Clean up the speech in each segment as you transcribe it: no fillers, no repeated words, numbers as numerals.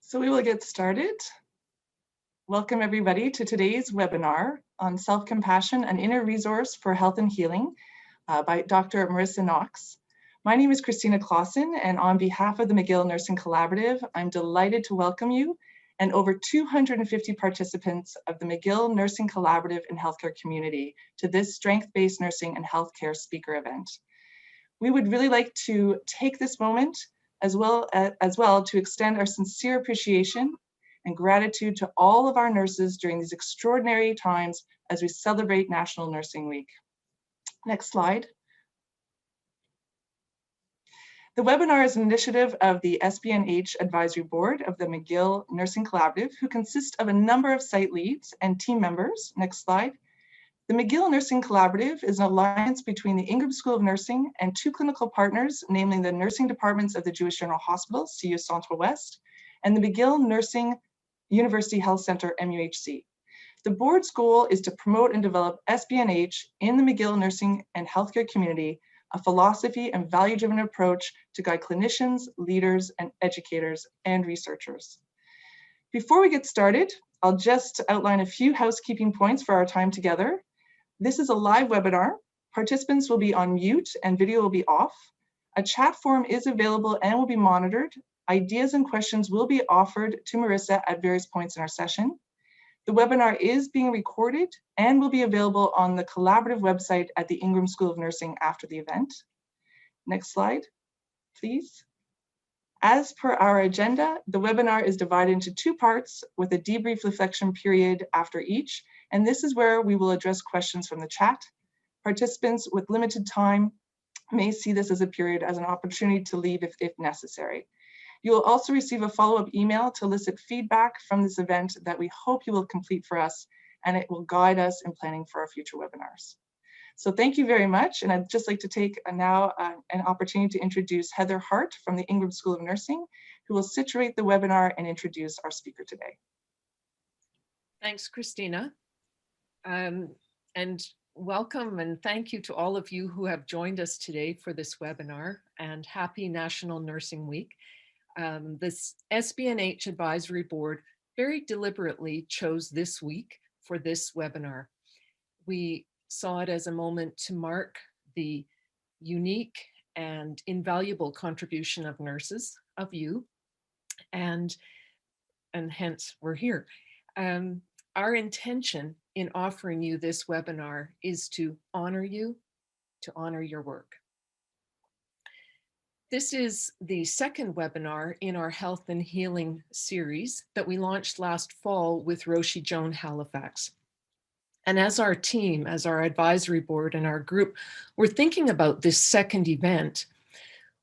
So we will get started. Welcome everybody to today's webinar on self-compassion, an inner resource for health and healing by Dr. Marissa Knox. My name is Christina Clausen, and on behalf of the McGill Nursing Collaborative, I'm delighted to welcome you and over 250 participants of the McGill Nursing Collaborative and healthcare community to this strength-based nursing and healthcare speaker event. We would really like to take this moment as well to extend our sincere appreciation and gratitude to all of our nurses during these extraordinary times as we celebrate National Nursing Week. Next slide. The webinar is an initiative of the SBNH Advisory Board of the McGill Nursing Collaborative, who consists of a number of site leads and team members. Next slide. The McGill Nursing Collaborative is an alliance between the Ingram School of Nursing and two clinical partners, namely the nursing departments of the Jewish General Hospital, CU Central West, and the McGill Nursing University Health Center, MUHC. The board's goal is to promote and develop SBNH in the McGill nursing and healthcare community, a philosophy and value-driven approach to guide clinicians, leaders, and educators and researchers. Before we get started, I'll just outline a few housekeeping points for our time together. This is a live webinar. Participants will be on mute and video will be off. A chat forum is available and will be monitored. Ideas and questions will be offered to Marissa at various points in our session. The webinar is being recorded and will be available on the collaborative website at the Ingram School of Nursing after the event. Next slide, please. As per our agenda, the webinar is divided into two parts with a debrief reflection period after each, and this is where we will address questions from the chat. Participants with limited time may see this as a period as an opportunity to leave if necessary. You will also receive a follow-up email to elicit feedback from this event that we hope you will complete for us, and it will guide us in planning for our future webinars. So thank you very much, and I'd just like to take now an opportunity to introduce Heather Hart from the Ingram School of Nursing, who will situate the webinar and introduce our speaker today. Thanks, Christina. And welcome and thank you to all of you who have joined us today for this webinar, and happy National Nursing Week. This SBNH Advisory Board very deliberately chose this week for this webinar. We saw it as a moment to mark the unique and invaluable contribution of nurses, of you, and hence we're here. Our intention in offering you this webinar is to honor you, to honor your work. This is the second webinar in our Health and Healing series that we launched last fall with Roshi Joan Halifax. And as our team, as our advisory board and our group were thinking about this second event,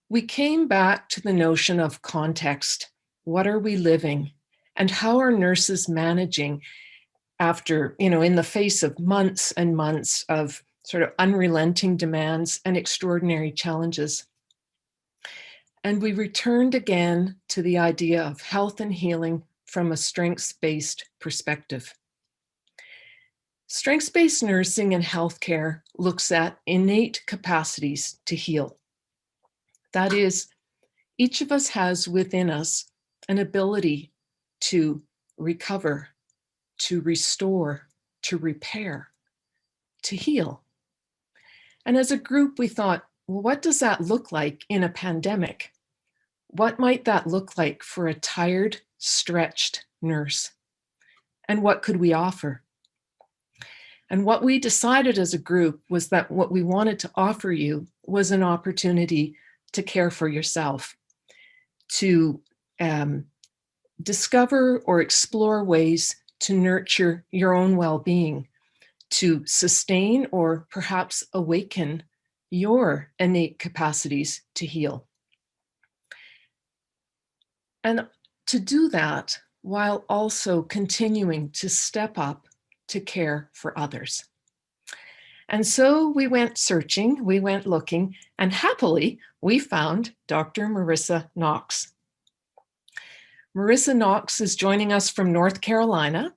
we came back to the notion of context. What are we living? And how are nurses managing after, in the face of months and months of sort of unrelenting demands and extraordinary challenges? And we returned again to the idea of health and healing from a strengths-based perspective. Strengths-based nursing and healthcare looks at innate capacities to heal. That is, each of us has within us an ability to recover, to restore, to repair, to heal. And as a group, we thought, well, what does that look like in a pandemic? What might that look like for a tired, stretched nurse? And what could we offer? And what we decided as a group was that what we wanted to offer you was an opportunity to care for yourself, to discover or explore ways to nurture your own well-being, to sustain or perhaps awaken your innate capacities to heal. And to do that while also continuing to step up to care for others. And so we went searching, we went looking, and happily we found Dr. Marissa Knox. Marissa Knox is joining us from North Carolina.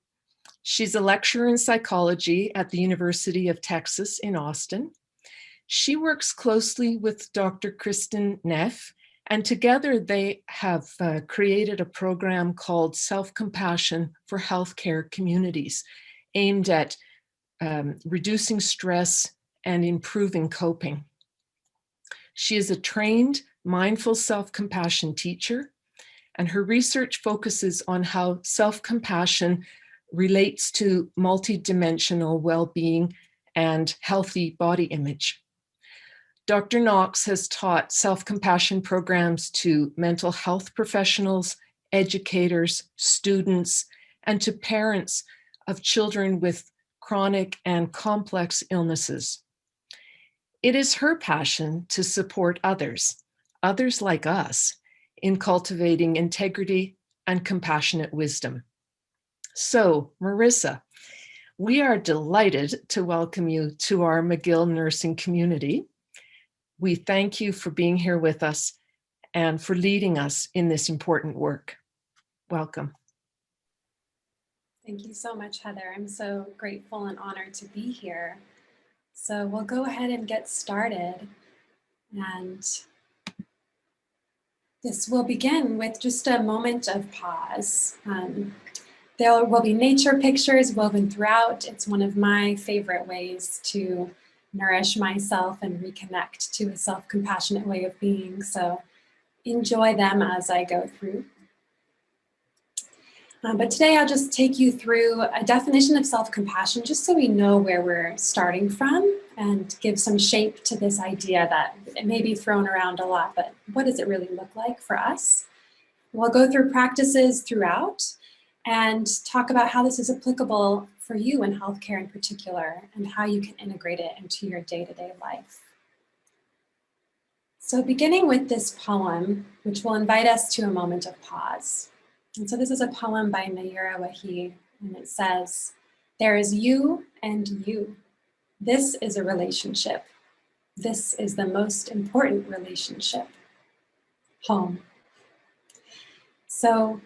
She's a lecturer in psychology at the University of Texas in Austin. She works closely with Dr. Kristen Neff And together they have created a program called Self-Compassion for Healthcare Communities, aimed at reducing stress and improving coping. She is a trained mindful self-compassion teacher, and her research focuses on how self-compassion relates to multidimensional well-being and healthy body image. Dr. Knox has taught self-compassion programs to mental health professionals, educators, students, and to parents of children with chronic and complex illnesses. It is her passion to support others like us, in cultivating integrity and compassionate wisdom. So, Marissa, we are delighted to welcome you to our McGill Nursing community. We thank you for being here with us and for leading us in this important work. Welcome. Thank you so much, Heather. I'm so grateful and honored to be here. So we'll go ahead and get started. And this will begin with just a moment of pause. There will be nature pictures woven throughout. It's one of my favorite ways to nourish myself and reconnect to a self-compassionate way of being. So enjoy them as I go through. But today I'll just take you through a definition of self-compassion just so we know where we're starting from and give some shape to this idea that it may be thrown around a lot, but what does it really look like for us? We'll go through practices throughout and talk about how this is applicable for you in healthcare in particular and how you can integrate it into your day-to-day life. So beginning with this poem, which will invite us to a moment of pause. And so this is a poem by Nayyirah Wahi, and it says, "There is you and you. This is a relationship. This is the most important relationship. Home." So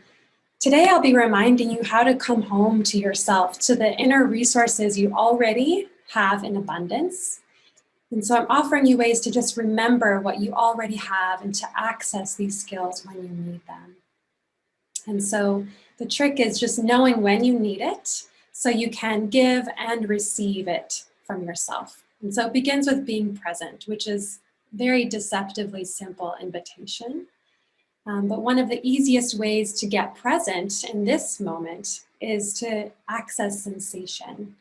today I'll be reminding you how to come home to yourself, to the inner resources you already have in abundance. And so I'm offering you ways to just remember what you already have and to access these skills when you need them. And so the trick is just knowing when you need it so you can give and receive it from yourself. And so it begins with being present, which is very deceptively simple invitation. But one of the easiest ways to get present in this moment is to access sensation.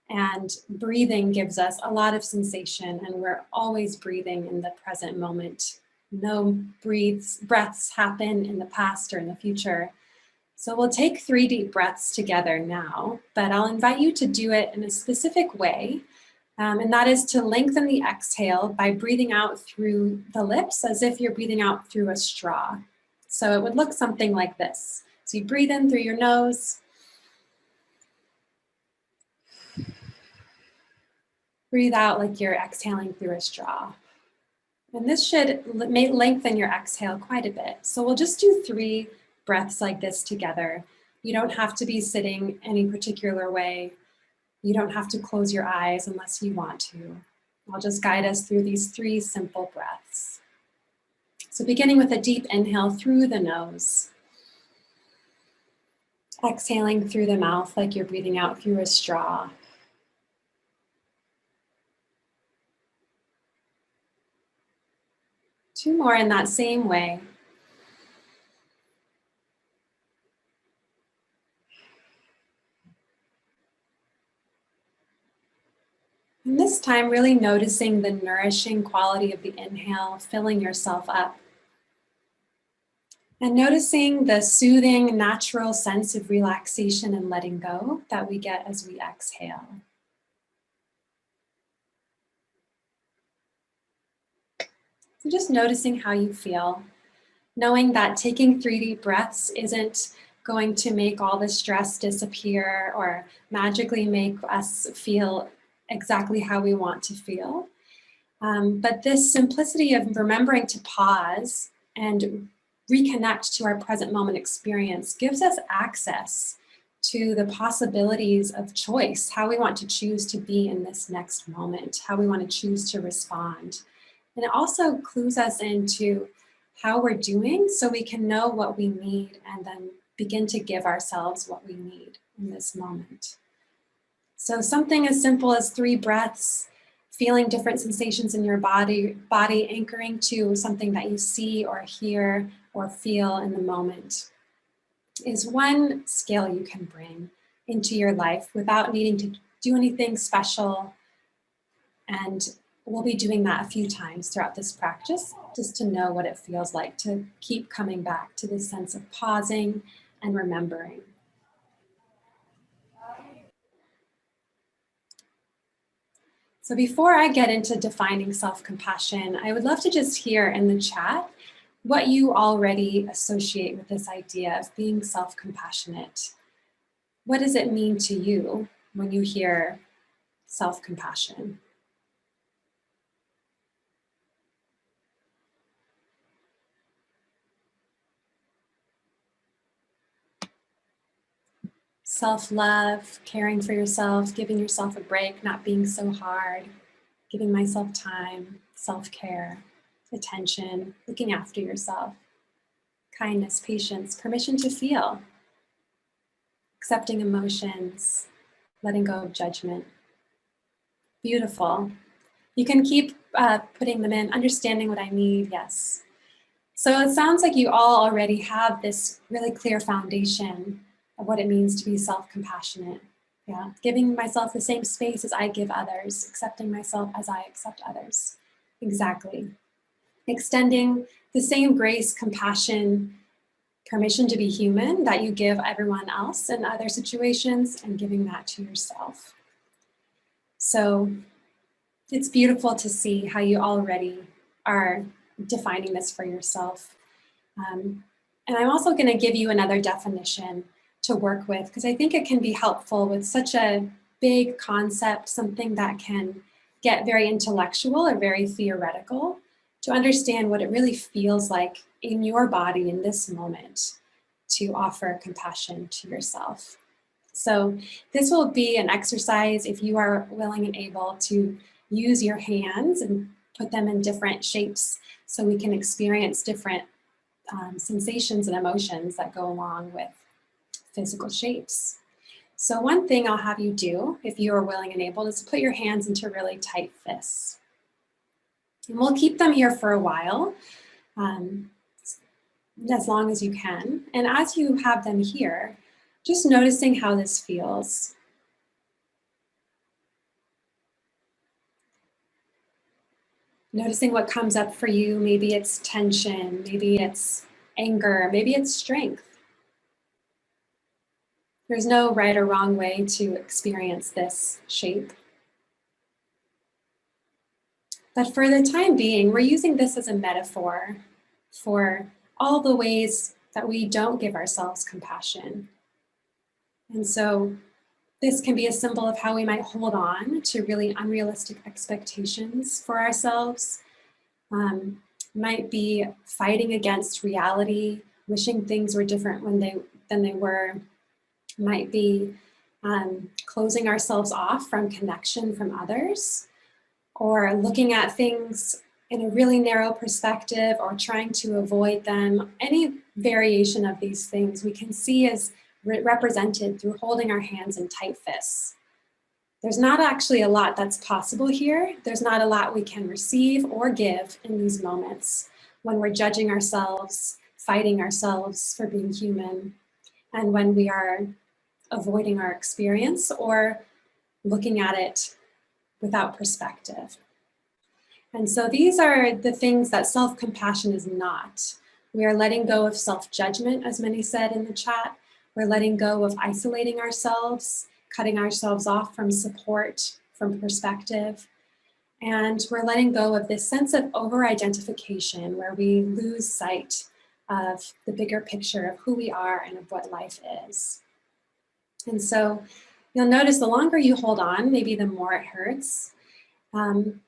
And breathing gives us a lot of sensation, and we're always breathing in the present moment. No breaths happen in the past or in the future. So we'll take 3 deep breaths together now, but I'll invite you to do it in a specific way. And that is to lengthen the exhale by breathing out through the lips as if you're breathing out through a straw. So it would look something like this. So you breathe in through your nose. Breathe out like you're exhaling through a straw. And this should lengthen your exhale quite a bit. So we'll just do 3 breaths like this together. You don't have to be sitting any particular way. You don't have to close your eyes unless you want to. I'll just guide us through these 3 simple breaths. So beginning with a deep inhale through the nose. Exhaling through the mouth like you're breathing out through a straw. Two more in that same way. And this time, really noticing the nourishing quality of the inhale, filling yourself up. And noticing the soothing, natural sense of relaxation and letting go that we get as we exhale. So just noticing how you feel, knowing that taking 3 deep breaths isn't going to make all the stress disappear or magically make us feel exactly how we want to feel. But this simplicity of remembering to pause and reconnect to our present moment experience gives us access to the possibilities of choice, how we want to choose to be in this next moment, how we want to choose to respond. And it also clues us into how we're doing so we can know what we need and then begin to give ourselves what we need in this moment. So something as simple as 3 breaths, feeling different sensations in your body anchoring to something that you see or hear or feel in the moment is one skill you can bring into your life without needing to do anything special. And we'll be doing that a few times throughout this practice, just to know what it feels like to keep coming back to this sense of pausing and remembering. So before I get into defining self-compassion, I would love to just hear in the chat what you already associate with this idea of being self-compassionate. What does it mean to you when you hear self-compassion? Self-love, caring for yourself, giving yourself a break, not being so hard, giving myself time, self-care, attention, looking after yourself, kindness, patience, permission to feel, accepting emotions, letting go of judgment. Beautiful. You can keep putting them in, understanding what I need, yes. So it sounds like you all already have this really clear foundation of what it means to be self-compassionate. Yeah, giving myself the same space as I give others, accepting myself as I accept others. Exactly. Extending the same grace, compassion, permission to be human that you give everyone else in other situations, and giving that to yourself. So it's beautiful to see how you already are defining this for yourself. And I'm also going to give you another definition to work with, because I think it can be helpful with such a big concept, something that can get very intellectual or very theoretical, to understand what it really feels like in your body in this moment to offer compassion to yourself. So this will be an exercise, if you are willing and able, to use your hands and put them in different shapes so we can experience different sensations and emotions that go along with physical shapes. So one thing I'll have you do, if you are willing and able, is to put your hands into really tight fists. And we'll keep them here for a while, as long as you can. And as you have them here, just noticing how this feels. Noticing what comes up for you. Maybe it's tension, maybe it's anger, maybe it's strength. There's no right or wrong way to experience this shape. But for the time being, we're using this as a metaphor for all the ways that we don't give ourselves compassion. And so this can be a symbol of how we might hold on to really unrealistic expectations for ourselves. Might be fighting against reality, wishing things were different than they were. Might be closing ourselves off from connection from others, or looking at things in a really narrow perspective, or trying to avoid them. Any variation of these things we can see as represented through holding our hands in tight fists. There's not actually a lot that's possible here. There's not a lot we can receive or give in these moments when we're judging ourselves, fighting ourselves for being human, and when we are avoiding our experience or looking at it without perspective. And so these are the things that self-compassion is not. We are letting go of self-judgment, as many said in the chat. We're letting go of isolating ourselves, cutting ourselves off from support, from perspective. And we're letting go of this sense of over-identification where we lose sight of the bigger picture of who we are and of what life is. And so you'll notice the longer you hold on, maybe the more it hurts. And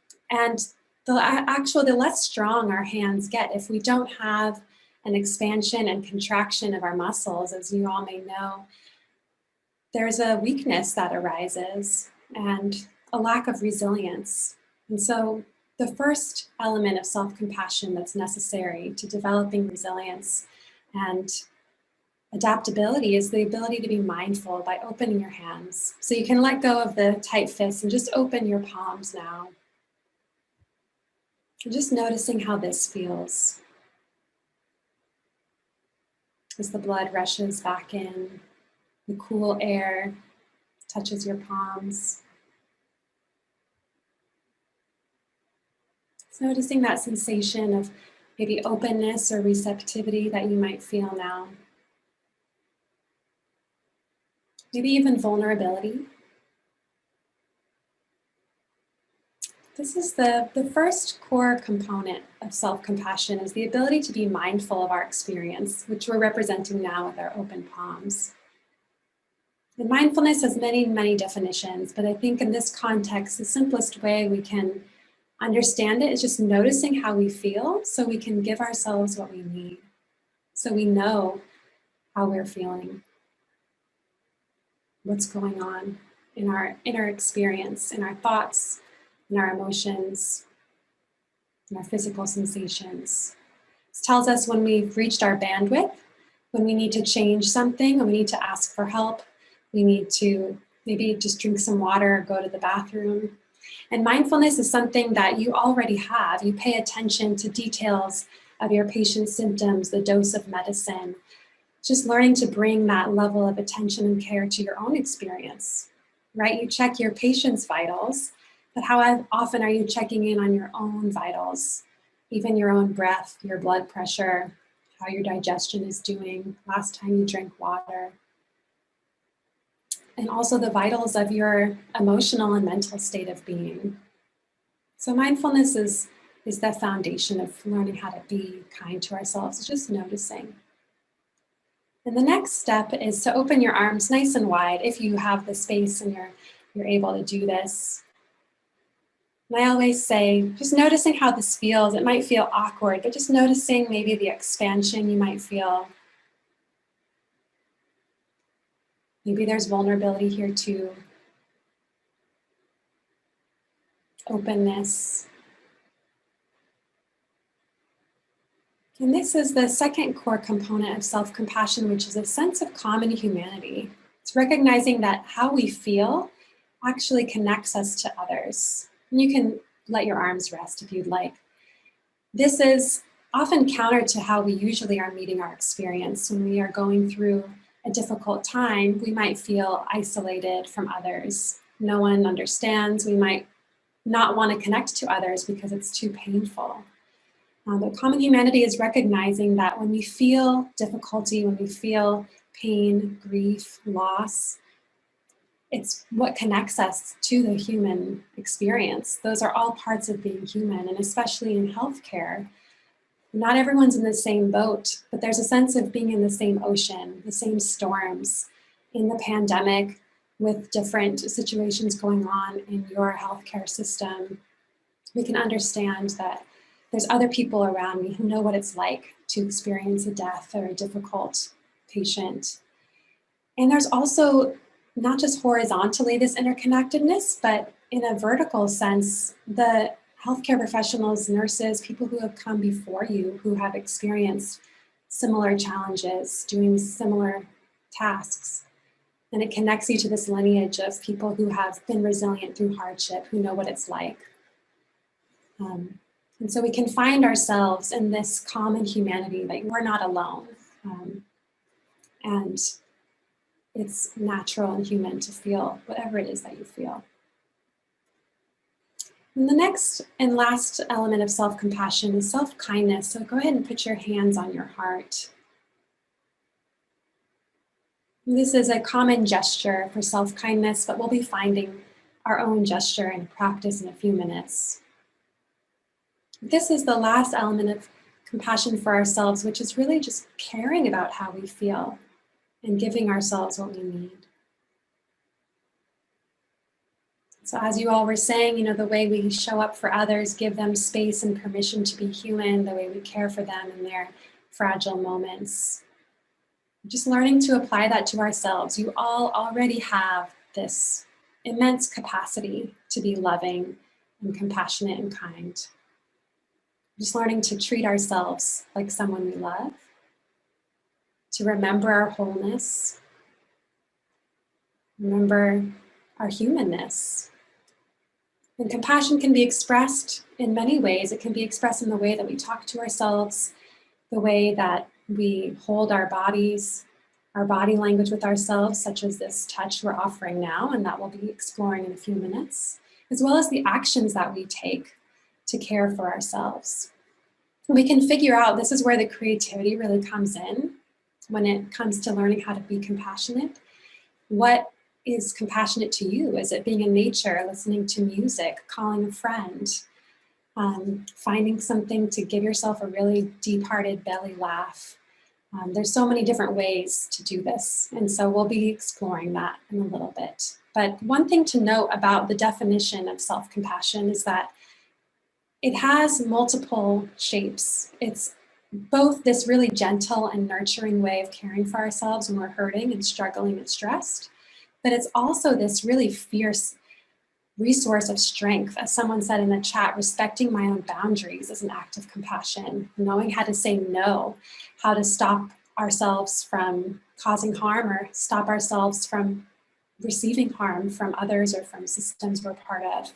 the less strong our hands get if we don't have an expansion and contraction of our muscles. As you all may know, there's a weakness that arises and a lack of resilience. And so the first element of self-compassion that's necessary to developing resilience and adaptability is the ability to be mindful by opening your hands. So you can let go of the tight fists and just open your palms now. And just noticing how this feels. As the blood rushes back in, the cool air touches your palms. So noticing that sensation of maybe openness or receptivity that you might feel now. Maybe even vulnerability. This is the first core component of self-compassion, is the ability to be mindful of our experience, which we're representing now with our open palms. And mindfulness has many, many definitions, but I think in this context, the simplest way we can understand it is just noticing how we feel so we can give ourselves what we need. So we know how we're feeling, what's going on in our inner experience, in our thoughts, in our emotions, in our physical sensations. This tells us when we've reached our bandwidth, when we need to change something, when we need to ask for help, we need to maybe just drink some water or go to the bathroom. And mindfulness is something that you already have. You pay attention to details of your patient's symptoms, the dose of medicine, just learning to bring that level of attention and care to your own experience, right? You check your patient's vitals, but how often are you checking in on your own vitals, even your own breath, your blood pressure, how your digestion is doing, last time you drank water, and also the vitals of your emotional and mental state of being. So mindfulness is the foundation of learning how to be kind to ourselves, just noticing. And the next step is to open your arms nice and wide if you have the space and you're able to do this. And I always say, just noticing how this feels. It might feel awkward, but just noticing maybe the expansion you might feel. Maybe there's vulnerability here too. Openness. And this is the second core component of self-compassion, which is a sense of common humanity. It's recognizing that how we feel actually connects us to others. And you can let your arms rest if you'd like. This is often counter to how we usually are meeting our experience. When we are going through a difficult time, we might feel isolated from others. No one understands. We might not want to connect to others because it's too painful. But common humanity is recognizing that when we feel difficulty, when we feel pain, grief, loss, it's what connects us to the human experience. Those are all parts of being human, and especially in healthcare, not everyone's in the same boat, but there's a sense of being in the same ocean, the same storms. In the pandemic, with different situations going on in your healthcare system, we can understand that there's other people around me who know what it's like to experience a death or a difficult patient. And there's also not just horizontally this interconnectedness, but in a vertical sense, the healthcare professionals, nurses, people who have come before you, who have experienced similar challenges, doing similar tasks. And it connects you to this lineage of people who have been resilient through hardship, who know what it's like. And so we can find ourselves in this common humanity, that we're not alone. And it's natural and human to feel whatever it is that you feel. And the next and last element of self-compassion is self-kindness. So go ahead and put your hands on your heart. This is a common gesture for self-kindness, but we'll be finding our own gesture and practice in a few minutes. This is the last element of compassion for ourselves, which is really just caring about how we feel and giving ourselves what we need. So as you all were saying, the way we show up for others, give them space and permission to be human, the way we care for them in their fragile moments. Just learning to apply that to ourselves. You all already have this immense capacity to be loving and compassionate and kind. Just learning to treat ourselves like someone we love, to remember our wholeness, remember our humanness. And compassion can be expressed in many ways. It can be expressed in the way that we talk to ourselves, the way that we hold our bodies, our body language with ourselves, such as this touch we're offering now, and that we'll be exploring in a few minutes, as well as the actions that we take to care for ourselves. We can figure out, this is where the creativity really comes in when it comes to learning how to be compassionate. What is compassionate to you? Is it being in nature, listening to music, calling a friend, finding something to give yourself a really deep-hearted belly laugh? There's so many different ways to do this, and so we'll be exploring that in a little bit. But one thing to note about the definition of self-compassion is that it has multiple shapes. It's both this really gentle and nurturing way of caring for ourselves when we're hurting and struggling and stressed, but it's also this really fierce resource of strength. As someone said in the chat, respecting my own boundaries is an act of compassion. Knowing how to say no, how to stop ourselves from causing harm or stop ourselves from receiving harm from others or from systems we're part of.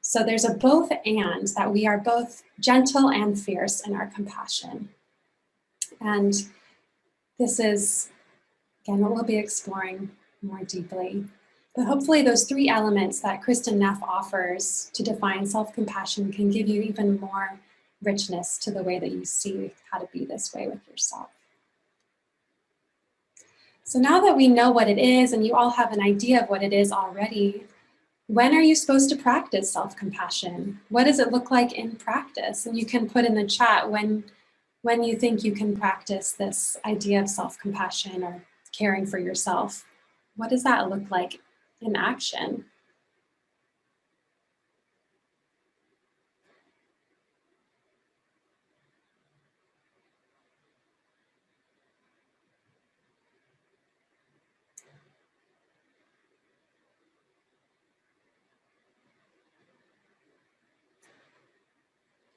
So there's a both and, that we are both gentle and fierce in our compassion. And this is, again, what we'll be exploring more deeply. But hopefully those three elements that Kristen Neff offers to define self-compassion can give you even more richness to the way that you see how to be this way with yourself. So now that we know what it is, and you all have an idea of what it is already, when are you supposed to practice self-compassion? What does it look like in practice? And you can put in the chat when you think you can practice this idea of self-compassion or caring for yourself. What does that look like in action?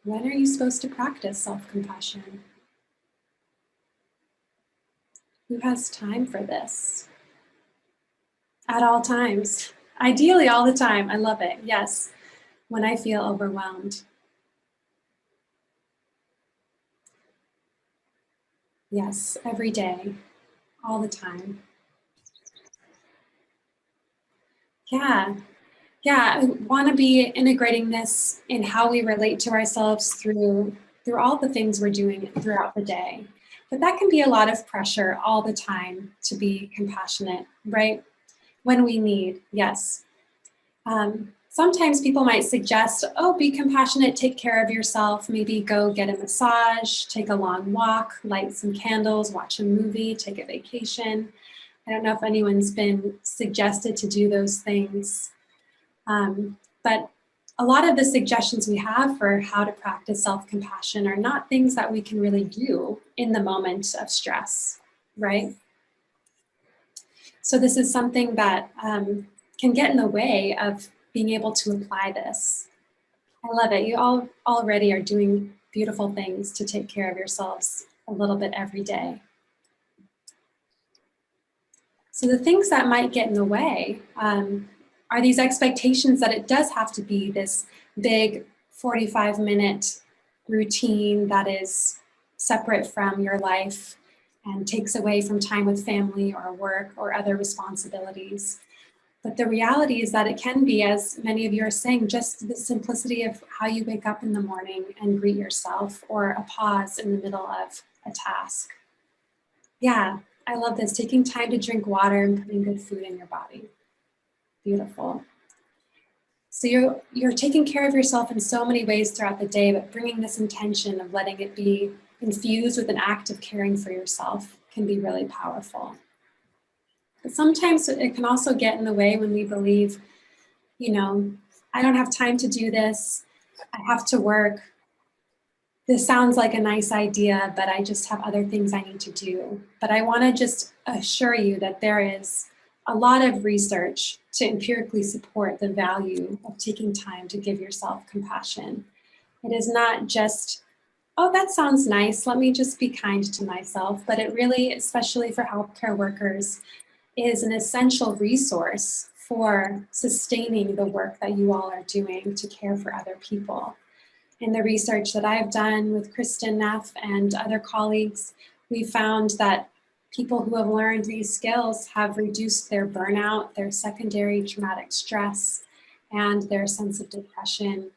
When are you supposed to practice self-compassion? Who has time for this? At all times. Ideally all the time. I love it. Yes. When I feel overwhelmed. Yes, every day, all the time. Yeah. Yeah, I want to be integrating this in how we relate to ourselves through all the things we're doing throughout the day. But that can be a lot of pressure all the time to be compassionate, right? When we need, yes. Sometimes people might suggest, oh, be compassionate, take care of yourself, maybe go get a massage, take a long walk, light some candles, watch a movie, take a vacation. I don't know if anyone's been suggested to do those things. But a lot of the suggestions we have for how to practice self-compassion are not things that we can really do in the moment of stress, right? So this is something that can get in the way of being able to apply this. I love it. You all already are doing beautiful things to take care of yourselves a little bit every day. So the things that might get in the way are these expectations that it does have to be this big 45-minute routine that is separate from your life and takes away from time with family or work or other responsibilities. But the reality is that it can be, as many of you are saying, just the simplicity of how you wake up in the morning and greet yourself, or a pause in the middle of a task. Yeah, I love this, taking time to drink water and putting good food in your body. Beautiful. So you're taking care of yourself in so many ways throughout the day, but bringing this intention of letting it be infused with an act of caring for yourself can be really powerful. But sometimes it can also get in the way when we believe, you know, I don't have time to do this, I have to work, this sounds like a nice idea, but I just have other things I need to do. But I want to just assure you that there is a lot of research to empirically support the value of taking time to give yourself compassion. It is not just, oh, that sounds nice, let me just be kind to myself, but it really, especially for healthcare workers, is an essential resource for sustaining the work that you all are doing to care for other people. In the research that I've done with Kristen Neff and other colleagues, we found that people who have learned these skills have reduced their burnout, their secondary traumatic stress, and their sense of depression,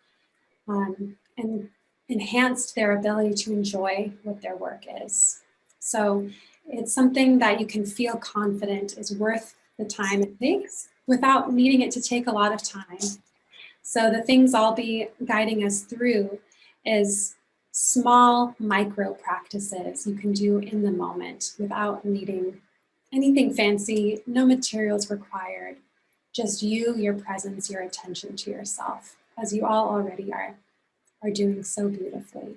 and enhanced their ability to enjoy what their work is. So it's something that you can feel confident is worth the time it takes without needing it to take a lot of time. So the things I'll be guiding us through is small micro practices you can do in the moment without needing anything fancy, no materials required, just you, your presence, your attention to yourself, as you all already are doing so beautifully.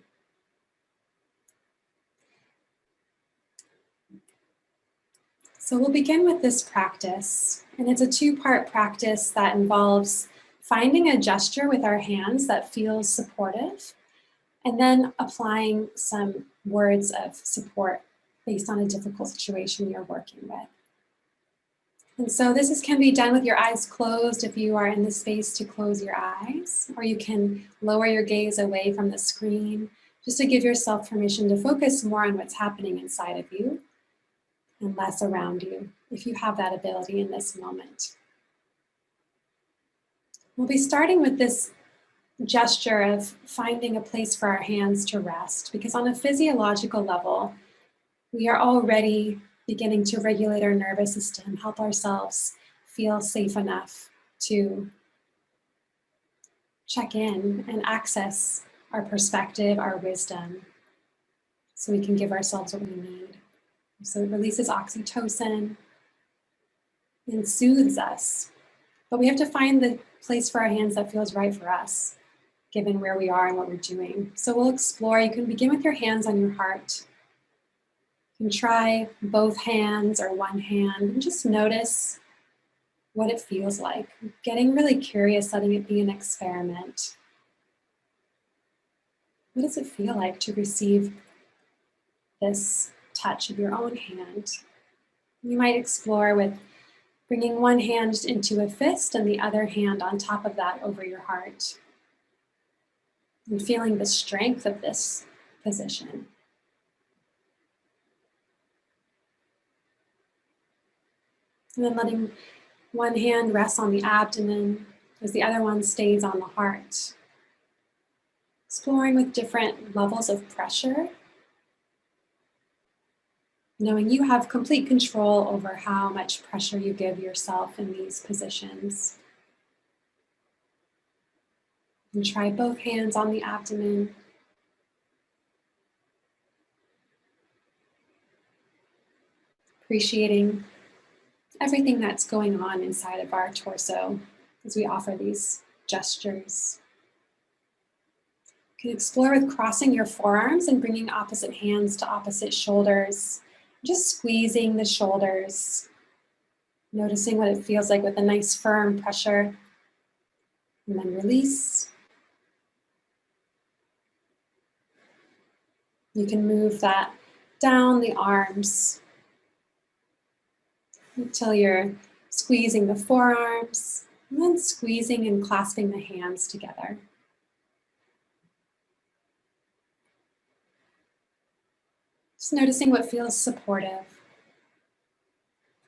So we'll begin with this practice, and it's a two-part practice that involves finding a gesture with our hands that feels supportive, and then applying some words of support based on a difficult situation you're working with. And so this can be done with your eyes closed if you are in the space to close your eyes, or you can lower your gaze away from the screen just to give yourself permission to focus more on what's happening inside of you and less around you, if you have that ability in this moment. We'll be starting with this gesture of finding a place for our hands to rest, because on a physiological level, we are already beginning to regulate our nervous system, help ourselves feel safe enough to check in and access our perspective, our wisdom, so we can give ourselves what we need. So it releases oxytocin and soothes us. But we have to find the place for our hands that feels right for us, given where we are and what we're doing. So we'll explore. You can begin with your hands on your heart. You can try both hands or one hand and just notice what it feels like. Getting really curious, letting it be an experiment. What does it feel like to receive this touch of your own hand? You might explore with bringing one hand into a fist and the other hand on top of that over your heart. And feeling the strength of this position. And then letting one hand rest on the abdomen as the other one stays on the heart. Exploring with different levels of pressure. Knowing you have complete control over how much pressure you give yourself in these positions. And try both hands on the abdomen. Appreciating everything that's going on inside of our torso as we offer these gestures. You can explore with crossing your forearms and bringing opposite hands to opposite shoulders. Just squeezing the shoulders, noticing what it feels like with a nice firm pressure, and then release. You can move that down the arms until you're squeezing the forearms, and then squeezing and clasping the hands together. Just noticing what feels supportive.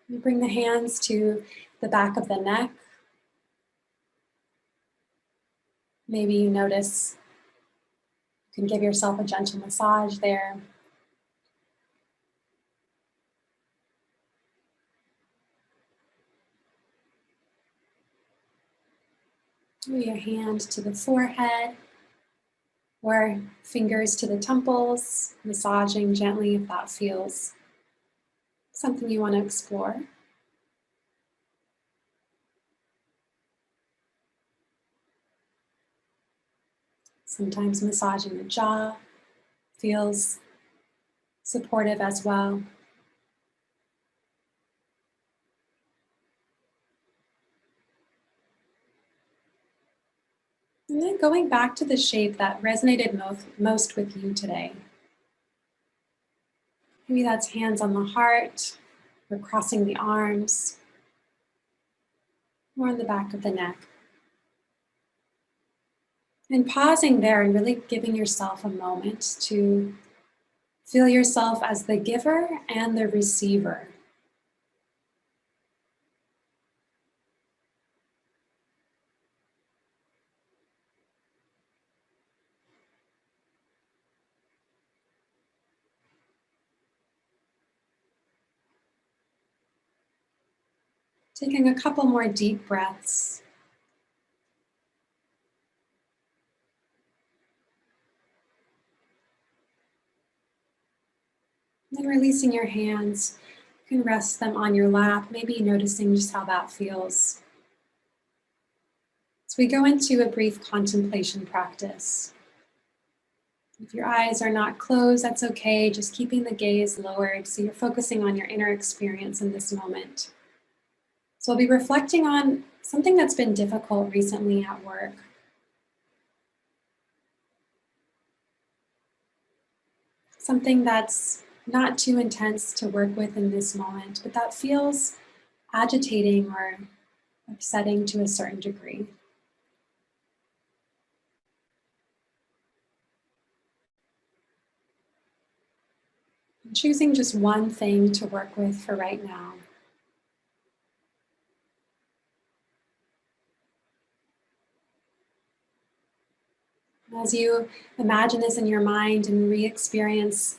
You bring the hands to the back of the neck. Maybe you notice you can give yourself a gentle massage there. Move your hand to the forehead or fingers to the temples, massaging gently if that feels something you want to explore. Sometimes massaging the jaw feels supportive as well. And then going back to the shape that resonated most with you today. Maybe that's hands on the heart, or crossing the arms, or on the back of the neck. And pausing there and really giving yourself a moment to feel yourself as the giver and the receiver. Taking a couple more deep breaths. Then releasing your hands, you can rest them on your lap, maybe noticing just how that feels. So we go into a brief contemplation practice. If your eyes are not closed, that's okay, just keeping the gaze lowered so you're focusing on your inner experience in this moment. So we'll be reflecting on something that's been difficult recently at work. Something that's not too intense to work with in this moment, but that feels agitating or upsetting to a certain degree. And choosing just one thing to work with for right now. As you imagine this in your mind and re-experience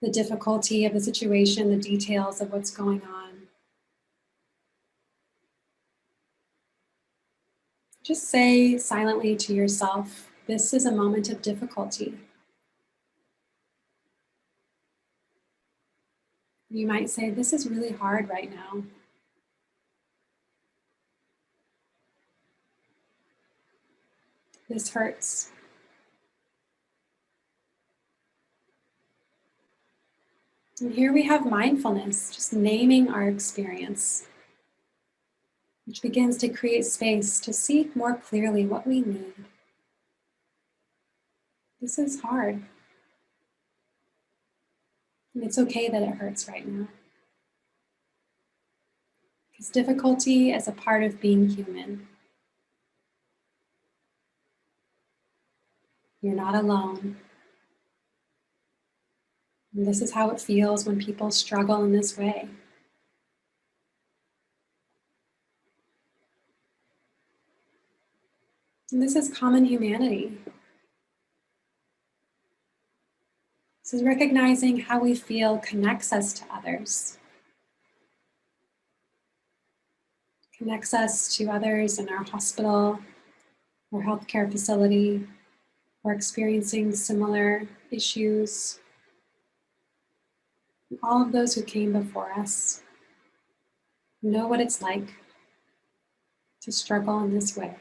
the difficulty of the situation, the details of what's going on, just say silently to yourself, this is a moment of difficulty. You might say, this is really hard right now. This hurts. And here we have mindfulness, just naming our experience, which begins to create space to see more clearly what we need. This is hard. And it's okay that it hurts right now. Because difficulty is a part of being human. You're not alone. And this is how it feels when people struggle in this way. And this is common humanity. This is recognizing how we feel connects us to others. Connects us to others in our hospital or healthcare facility, or experiencing similar issues. All of those who came before us know what it's like to struggle in this way.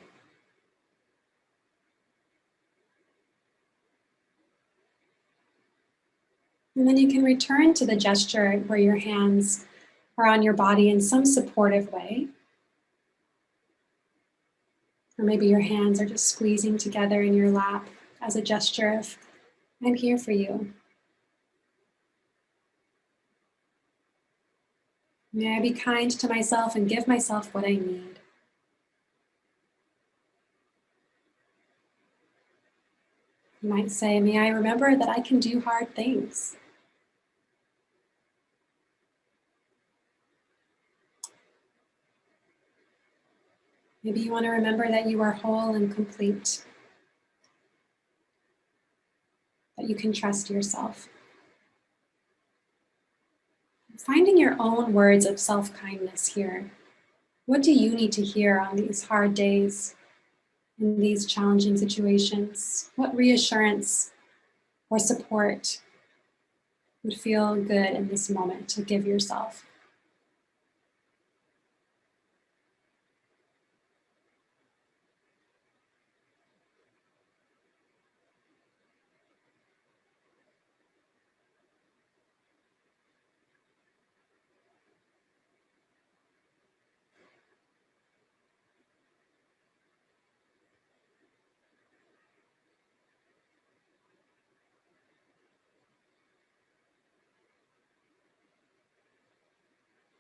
And then you can return to the gesture where your hands are on your body in some supportive way. Or maybe your hands are just squeezing together in your lap as a gesture of, I'm here for you. May I be kind to myself and give myself what I need. You might say, may I remember that I can do hard things. Maybe you want to remember that you are whole and complete, that you can trust yourself. Finding your own words of self-kindness here. What do you need to hear on these hard days, in these challenging situations? What reassurance or support would feel good in this moment to give yourself?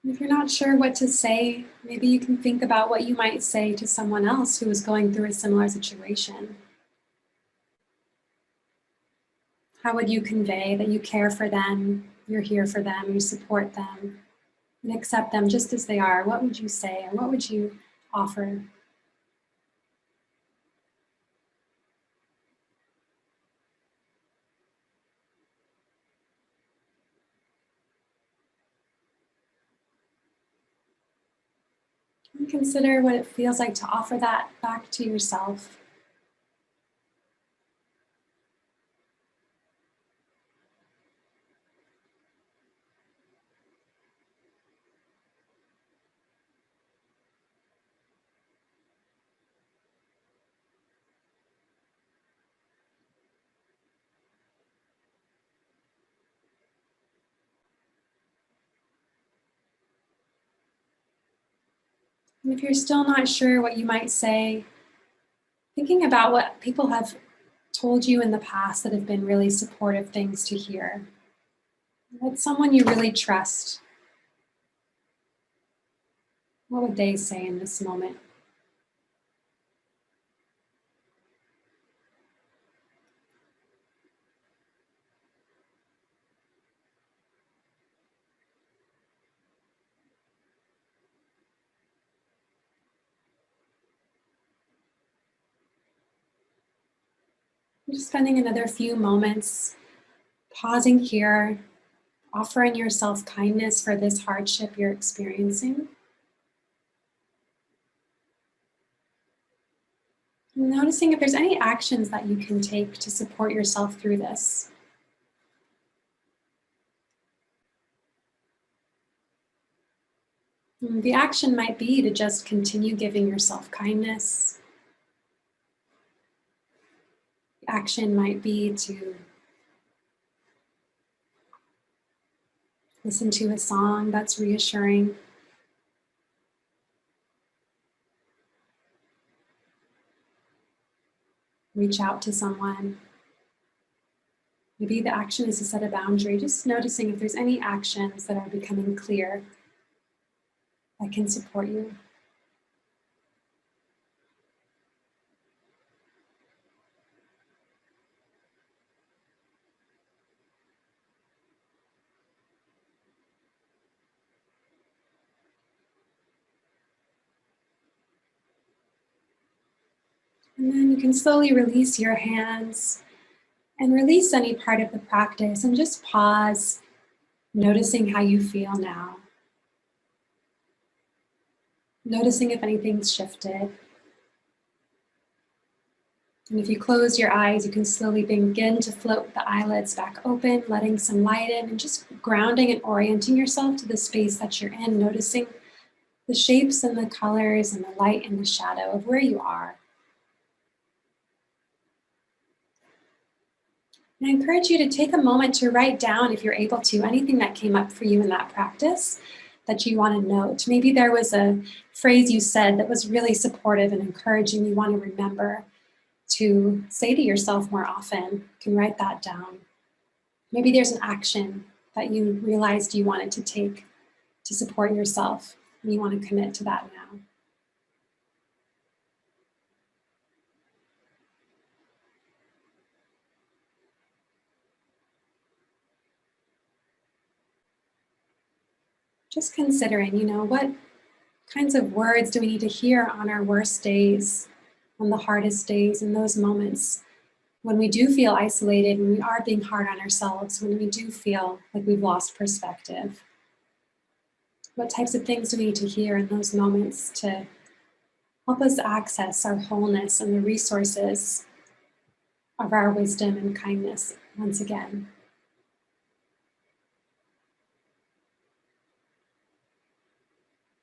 If you're not sure what to say, maybe you can think about what you might say to someone else who is going through a similar situation. How would you convey that you care for them, you're here for them, you support them, and accept them just as they are? What would you say, or what would you offer? And consider what it feels like to offer that back to yourself. And if you're still not sure what you might say, thinking about what people have told you in the past that have been really supportive things to hear. What's someone you really trust? What would they say in this moment? Just spending another few moments pausing here, offering yourself kindness for this hardship you're experiencing. And noticing if there's any actions that you can take to support yourself through this. And the action might be to just continue giving yourself kindness. The action might be to listen to a song that's reassuring. Reach out to someone. Maybe the action is to set a boundary, just noticing if there's any actions that are becoming clear that can support you. And then you can slowly release your hands and release any part of the practice and just pause, noticing how you feel now. Noticing if anything's shifted. And if you close your eyes, you can slowly begin to float the eyelids back open, letting some light in and just grounding and orienting yourself to the space that you're in, noticing the shapes and the colors and the light and the shadow of where you are. And I encourage you to take a moment to write down, if you're able to, anything that came up for you in that practice that you want to note. Maybe there was a phrase you said that was really supportive and encouraging you want to remember to say to yourself more often. You can write that down. Maybe there's an action that you realized you wanted to take to support yourself, and you want to commit to that now. Just considering, what kinds of words do we need to hear on our worst days, on the hardest days, in those moments when we do feel isolated, when we are being hard on ourselves, when we do feel like we've lost perspective. What types of things do we need to hear in those moments to help us access our wholeness and the resources of our wisdom and kindness once again?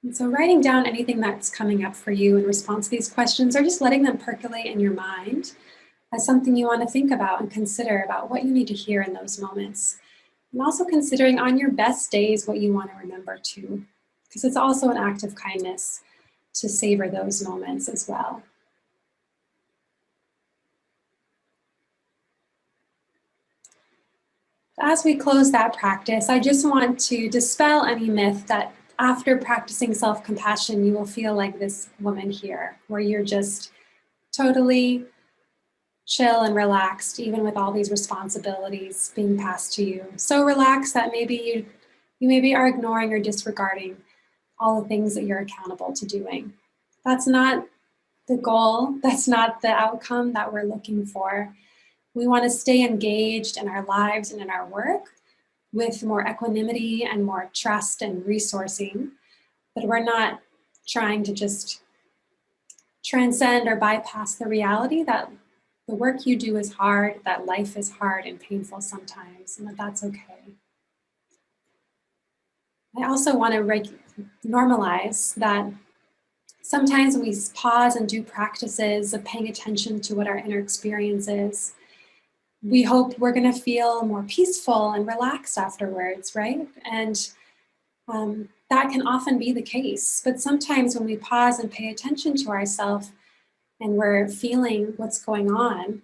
And so writing down anything that's coming up for you in response to these questions, or just letting them percolate in your mind as something you want to think about and consider about what you need to hear in those moments. And also considering on your best days what you want to remember too, because it's also an act of kindness to savor those moments as well. As we close that practice, I just want to dispel any myth that after practicing self-compassion, you will feel like this woman here, where you're just totally chill and relaxed, even with all these responsibilities being passed to you. So relaxed that maybe you maybe are ignoring or disregarding all the things that you're accountable to doing. That's not the goal. That's not the outcome that we're looking for. We want to stay engaged in our lives and in our work with more equanimity and more trust and resourcing, but we're not trying to just transcend or bypass the reality that the work you do is hard, that life is hard and painful sometimes, and that that's okay. I also want to normalize that sometimes when we pause and do practices of paying attention to what our inner experience is, we hope we're going to feel more peaceful and relaxed afterwards, right? And that can often be the case. But sometimes when we pause and pay attention to ourselves and we're feeling what's going on,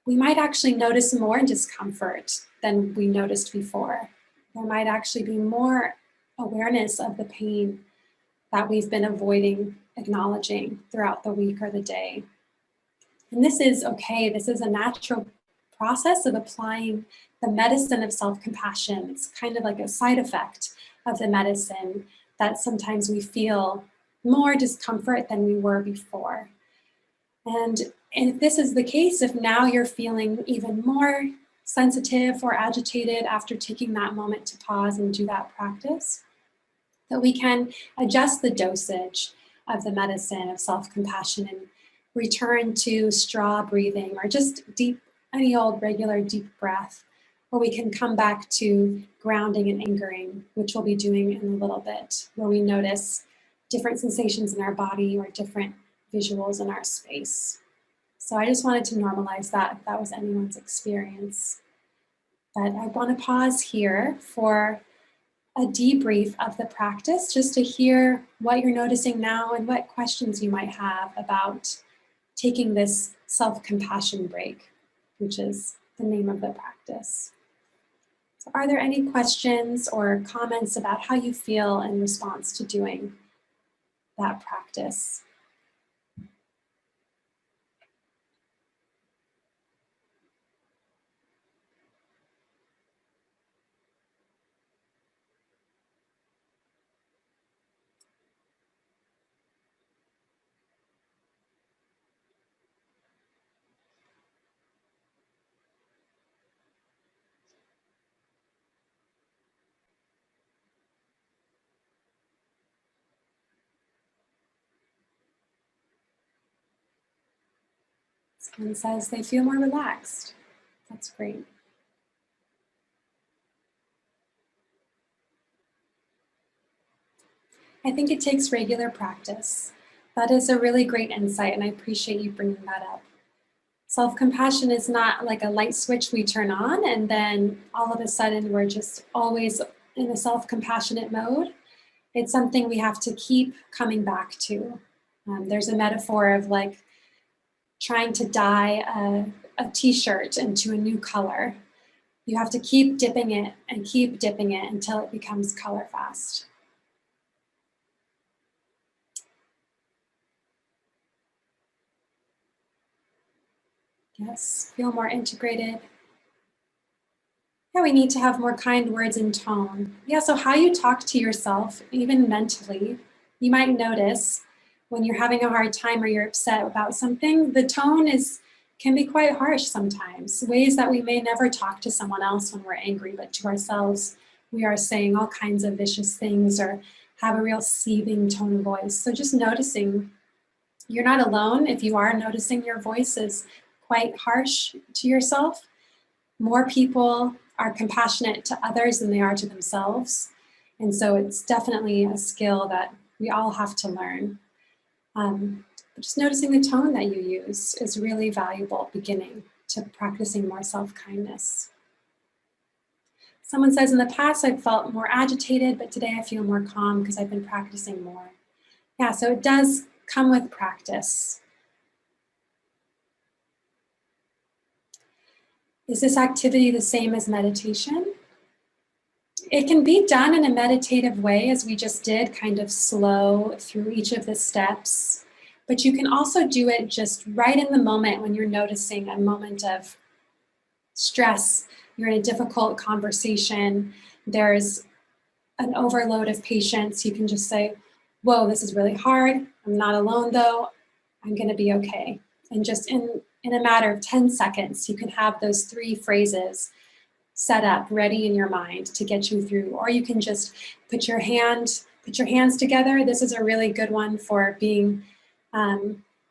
we might actually notice more discomfort than we noticed before. There might actually be more awareness of the pain that we've been avoiding acknowledging throughout the week or the day. And this is okay. This is a natural process of applying the medicine of self-compassion. It's kind of like a side effect of the medicine that sometimes we feel more discomfort than we were before. And if this is the case, if now you're feeling even more sensitive or agitated after taking that moment to pause and do that practice, that we can adjust the dosage of the medicine of self-compassion and return to straw breathing or just deep, any old regular deep breath, or we can come back to grounding and anchoring, which we'll be doing in a little bit, where we notice different sensations in our body or different visuals in our space. So I just wanted to normalize that if that was anyone's experience. But I want to pause here for a debrief of the practice, just to hear what you're noticing now and what questions you might have about taking this self-compassion break, which is the name of the practice. So are there any questions or comments about how you feel in response to doing that practice? Someone says they feel more relaxed. That's great. I think it takes regular practice. That is a really great insight, and I appreciate you bringing that up. Self-compassion is not like a light switch we turn on and then all of a sudden we're just always in a self-compassionate mode. It's something we have to keep coming back to. There's a metaphor of like trying to dye a t-shirt into a new color. You have to keep dipping it until it becomes color fast. Yes, feel more integrated. Yeah, we need to have more kind words and tone. Yeah, so how you talk to yourself, even mentally, you might notice when you're having a hard time or you're upset about something, the tone can be quite harsh sometimes. Ways that we may never talk to someone else when we're angry, but to ourselves, we are saying all kinds of vicious things or have a real seething tone of voice. So just noticing, you're not alone if you are noticing your voice is quite harsh to yourself. More people are compassionate to others than they are to themselves. And so it's definitely a skill that we all have to learn. But just noticing the tone that you use is really valuable beginning to practicing more self-kindness. Someone says, in the past I've felt more agitated, but today I feel more calm because I've been practicing more. Yeah, so it does come with practice. Is this activity the same as meditation? it can be done in a meditative way, as we just did, kind of slow through each of the steps. But you can also do it just right in the moment when you're noticing a moment of stress, you're in a difficult conversation, there's an overload of patients. You can just say, whoa, this is really hard. I'm not alone though. I'm going to be okay. And just in a matter of 10 seconds, you can have those 3 phrases set up, ready in your mind to get you through. Or you can just put your hands together. This is a really good one for being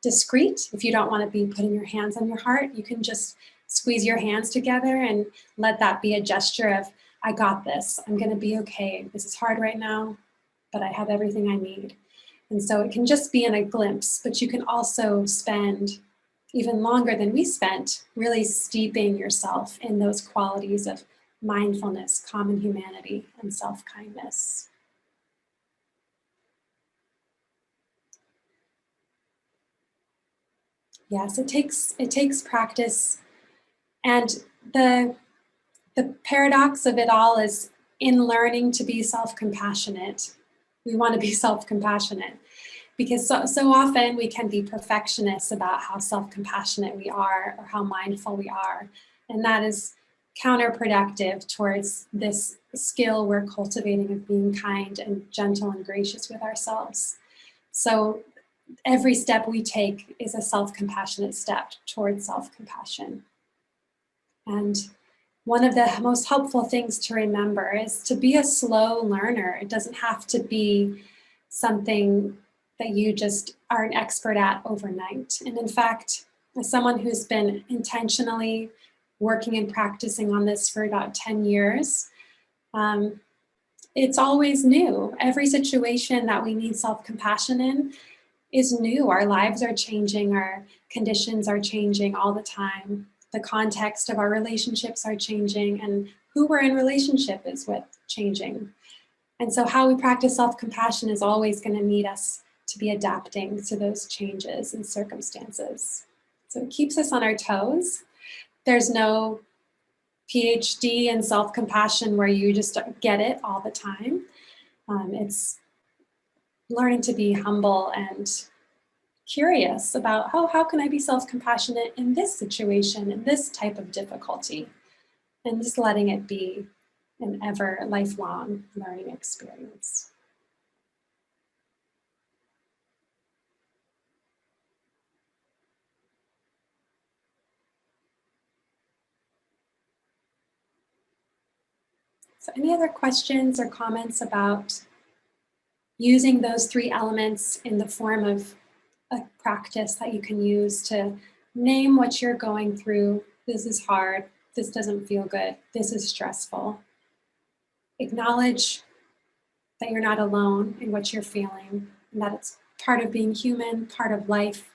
discreet. If you don't want to be putting your hands on your heart, you can just squeeze your hands together and let that be a gesture of, I got this. I'm going to be okay. This is hard right now, but I have everything I need. And so it can just be in a glimpse, but you can also spend even longer than we spent really steeping yourself in those qualities of mindfulness, common humanity, and self-kindness. Yes, it takes practice. And the paradox of it all is, in learning to be self-compassionate, we want to be self-compassionate, because so often we can be perfectionists about how self-compassionate we are or how mindful we are. And that is counterproductive towards this skill we're cultivating of being kind and gentle and gracious with ourselves. So every step we take is a self-compassionate step towards self-compassion. And one of the most helpful things to remember is to be a slow learner. It doesn't have to be something that you just are an expert at overnight. And in fact, as someone who's been intentionally working and practicing on this for about 10 years, it's always new. Every situation that we need self-compassion in is new. Our lives are changing, our conditions are changing all the time. The context of our relationships are changing, and who we're in relationship is with changing. And so how we practice self-compassion is always going to need us to be adapting to those changes and circumstances. So it keeps us on our toes. There's no PhD in self-compassion where you just get it all the time. It's learning to be humble and curious about how can I be self-compassionate in this situation, in this type of difficulty, and just letting it be an ever lifelong learning experience. So any other questions or comments about using those 3 elements in the form of a practice that you can use to name what you're going through? This is hard. This doesn't feel good. This is stressful. Acknowledge that you're not alone in what you're feeling, and that it's part of being human, part of life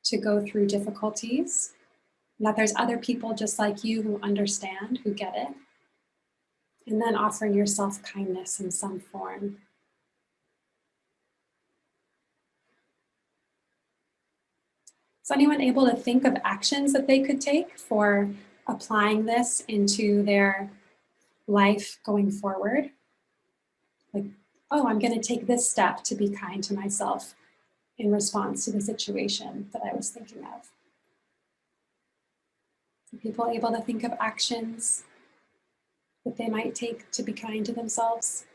to go through difficulties, and that there's other people just like you who understand, who get it. And then offering yourself kindness in some form. Is anyone able to think of actions that they could take for applying this into their life going forward? Like, oh, I'm going to take this step to be kind to myself in response to the situation that I was thinking of. Are people able to think of actions that they might take to be kind to themselves?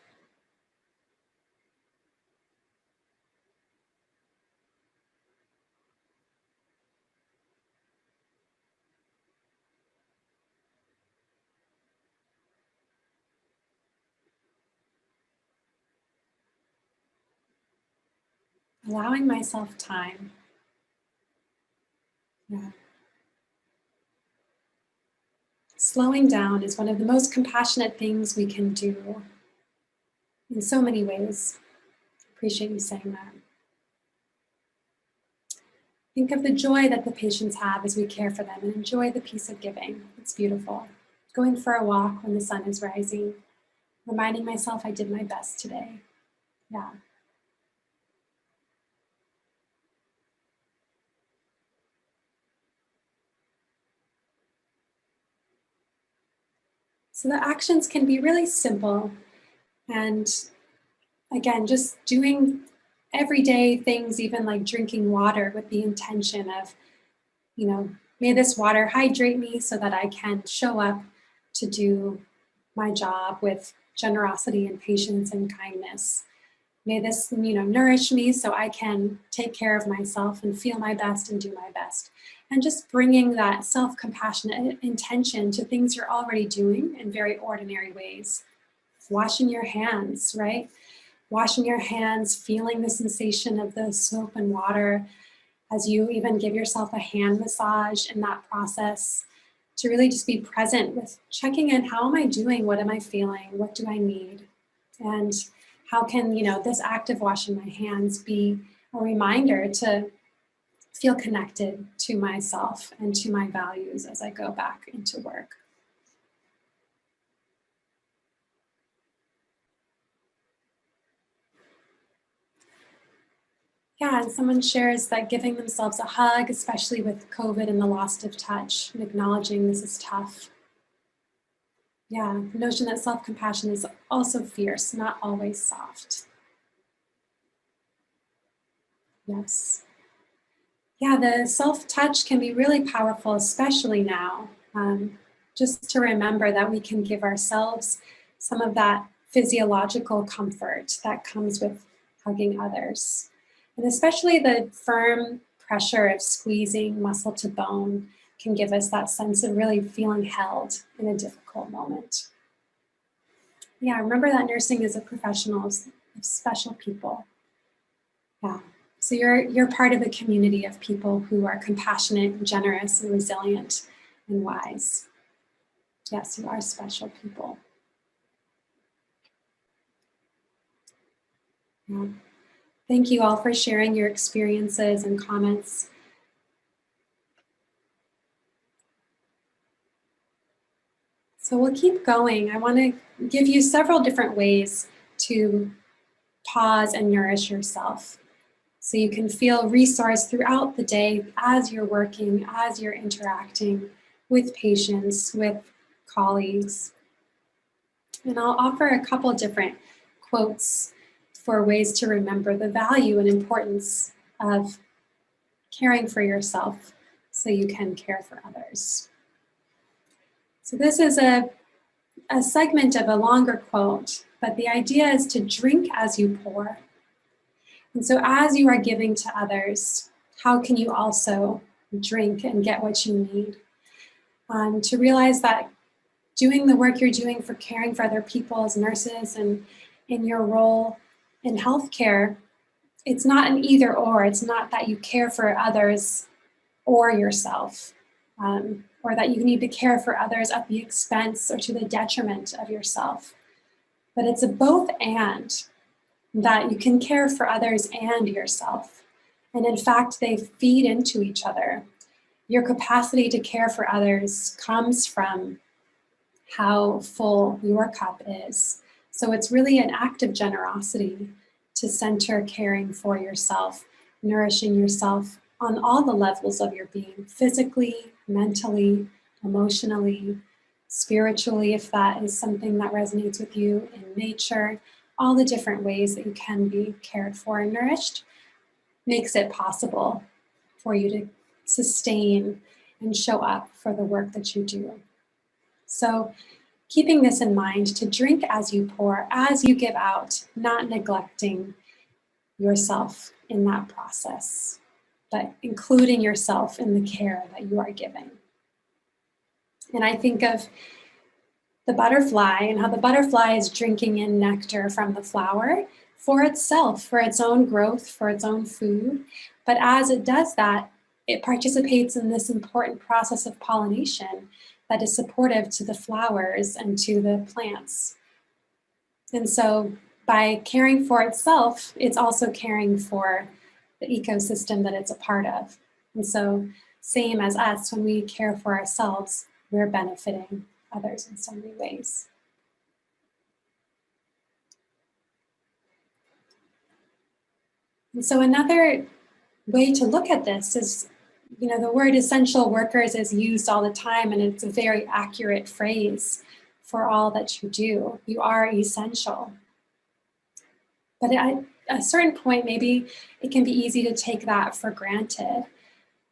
Allowing myself time. Yeah. Slowing down is one of the most compassionate things we can do in so many ways. I appreciate you saying that. Think of the joy that the patients have as we care for them, and enjoy the peace of giving. It's beautiful. Going for a walk when the sun is rising, reminding myself I did my best today. Yeah. So the actions can be really simple. And again, just doing everyday things, even like drinking water with the intention of, may this water hydrate me so that I can show up to do my job with generosity and patience and kindness. May this, nourish me so I can take care of myself and feel my best and do my best. And just bringing that self-compassionate intention to things you're already doing in very ordinary ways. Washing your hands, right? Washing your hands, feeling the sensation of the soap and water as you even give yourself a hand massage in that process, to really just be present with checking in, how am I doing? What am I feeling? What do I need? And how can, this act of washing my hands be a reminder to feel connected to myself and to my values as I go back into work. Yeah, and someone shares that giving themselves a hug, especially with COVID and the loss of touch, and acknowledging this is tough. Yeah, the notion that self-compassion is also fierce, not always soft. Yes. Yeah, the self-touch can be really powerful, especially now. Just to remember that we can give ourselves some of that physiological comfort that comes with hugging others. And especially the firm pressure of squeezing muscle to bone can give us that sense of really feeling held in a difficult moment. Yeah, remember that nursing is a professional of special people. Yeah. So you're part of a community of people who are compassionate and generous and resilient and wise. Yes, you are special people. Yeah. Thank you all for sharing your experiences and comments. So we'll keep going. I want to give you several different ways to pause and nourish yourself, so you can feel resourced throughout the day as you're working, as you're interacting with patients, with colleagues. And I'll offer a couple different quotes for ways to remember the value and importance of caring for yourself so you can care for others. So this is a segment of a longer quote, but the idea is to drink as you pour. And so as you are giving to others, how can you also drink and get what you need? To realize that doing the work you're doing for caring for other people as nurses and in your role in healthcare, it's not an either or. It's not that you care for others or yourself, or that you need to care for others at the expense or to the detriment of yourself. But it's a both and, that you can care for others and yourself. And in fact, they feed into each other. Your capacity to care for others comes from how full your cup is. So it's really an act of generosity to center caring for yourself, nourishing yourself on all the levels of your being, physically, mentally, emotionally, spiritually, if that is something that resonates with you, in nature. All the different ways that you can be cared for and nourished makes it possible for you to sustain and show up for the work that you do. So keeping this in mind, to drink as you pour, as you give out, not neglecting yourself in that process, but including yourself in the care that you are giving. And I think of the butterfly and how the butterfly is drinking in nectar from the flower for itself, for its own growth, for its own food. But as it does that, it participates in this important process of pollination that is supportive to the flowers and to the plants. And so by caring for itself, it's also caring for the ecosystem that it's a part of. And so same as us, when we care for ourselves, we're benefiting others in so many ways. And so another way to look at this is, the word essential workers is used all the time, and it's a very accurate phrase for all that you do. You are essential. But at a certain point, maybe it can be easy to take that for granted,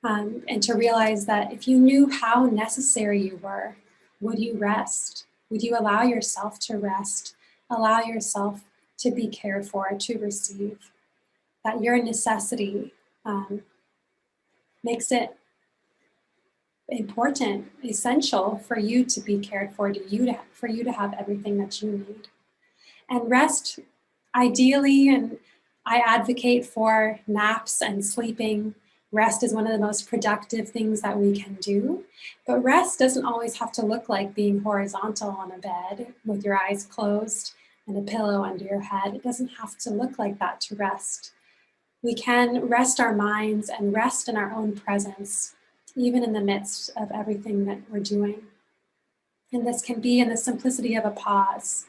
and to realize that if you knew how necessary you were, would you rest? Would you allow yourself to rest? Allow yourself to be cared for, to receive? That your necessity makes it important, essential for you to be cared for, for you to have everything that you need. And rest, ideally, and I advocate for naps and sleeping. Rest is one of the most productive things that we can do. But rest doesn't always have to look like being horizontal on a bed with your eyes closed and a pillow under your head. It doesn't have to look like that to rest. We can rest our minds and rest in our own presence, even in the midst of everything that we're doing. And this can be in the simplicity of a pause.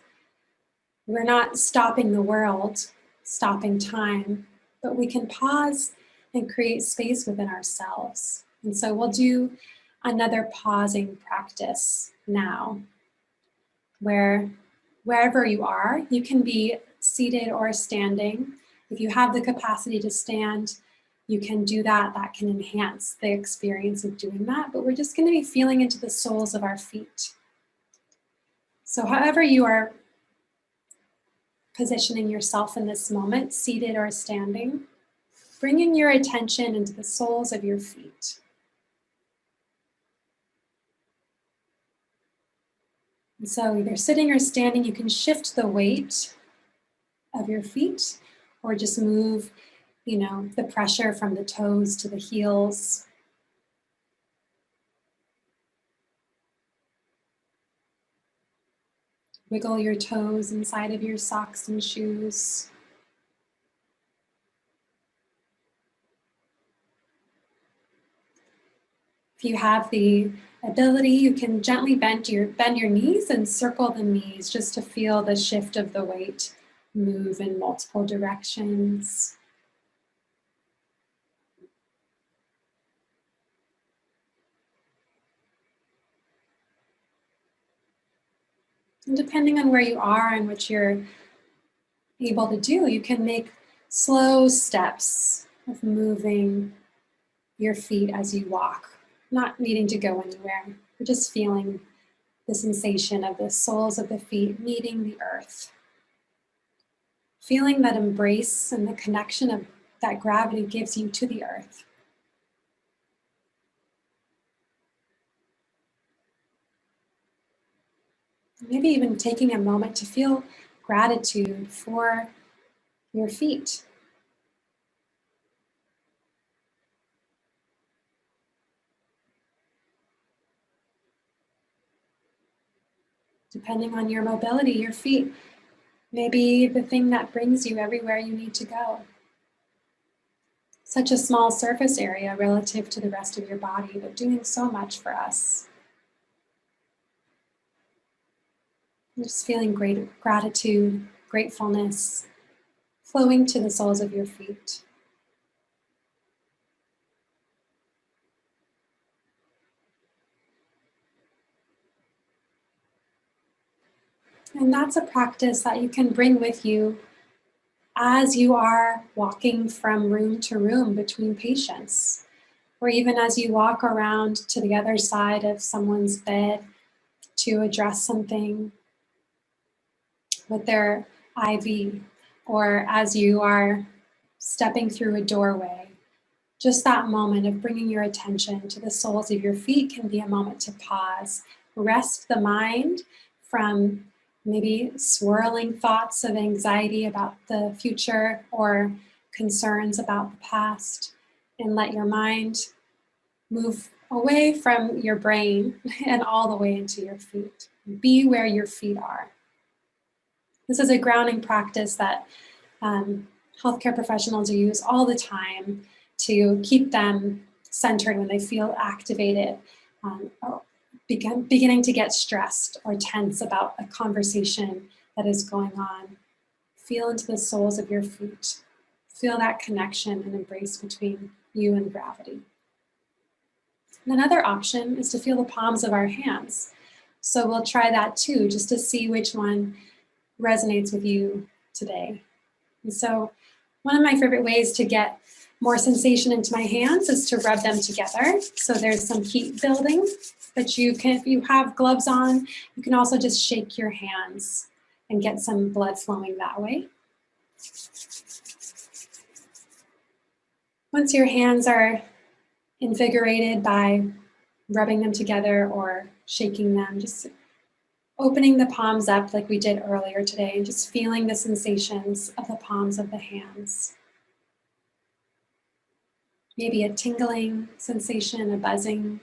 We're not stopping the world, stopping time, but we can pause and create space within ourselves. And so we'll do another pausing practice now, where wherever you are, you can be seated or standing. If you have the capacity to stand, you can do that. That can enhance the experience of doing that. But we're just going to be feeling into the soles of our feet. So however you are positioning yourself in this moment, seated or standing, bringing your attention into the soles of your feet. And so either sitting or standing, you can shift the weight of your feet or just move, the pressure from the toes to the heels. Wiggle your toes inside of your socks and shoes. If you have the ability, you can gently bend your knees and circle the knees just to feel the shift of the weight move in multiple directions. And depending on where you are and what you're able to do, you can make slow steps of moving your feet as you walk, not needing to go anywhere. You're just feeling the sensation of the soles of the feet meeting the earth. Feeling that embrace and the connection of that gravity gives you to the earth. Maybe even taking a moment to feel gratitude for your feet. Depending on your mobility, your feet may be the thing that brings you everywhere you need to go. Such a small surface area relative to the rest of your body, but doing so much for us. Just feeling great gratitude, gratefulness, flowing to the soles of your feet. And that's a practice that you can bring with you as you are walking from room to room between patients, or even as you walk around to the other side of someone's bed to address something with their IV, or as you are stepping through a doorway. Just that moment of bringing your attention to the soles of your feet can be a moment to pause, rest the mind from maybe swirling thoughts of anxiety about the future or concerns about the past, and let your mind move away from your brain and all the way into your feet. Be where your feet are. This is a grounding practice that healthcare professionals use all the time to keep them centered when they feel activated, or beginning to get stressed or tense about a conversation that is going on. Feel into the soles of your feet. Feel that connection and embrace between you and gravity. And another option is to feel the palms of our hands. So we'll try that too, just to see which one resonates with you today. And so one of my favorite ways to get more sensation into my hands is to rub them together. So there's some heat building, but you can, if you have gloves on, you can also just shake your hands and get some blood flowing that way. Once your hands are invigorated by rubbing them together or shaking them, just opening the palms up like we did earlier today and just feeling the sensations of the palms of the hands. Maybe a tingling sensation, a buzzing,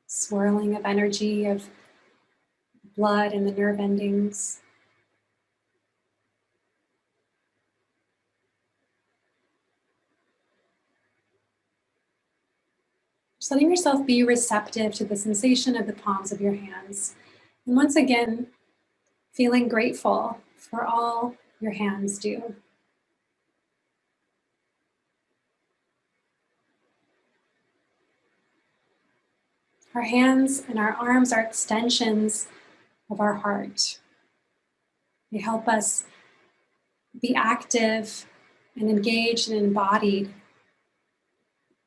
swirling of energy, of blood in the nerve endings. Just letting yourself be receptive to the sensation of the palms of your hands. And once again, feeling grateful for all your hands do. Our hands and our arms are extensions of our heart. They help us be active and engaged and embodied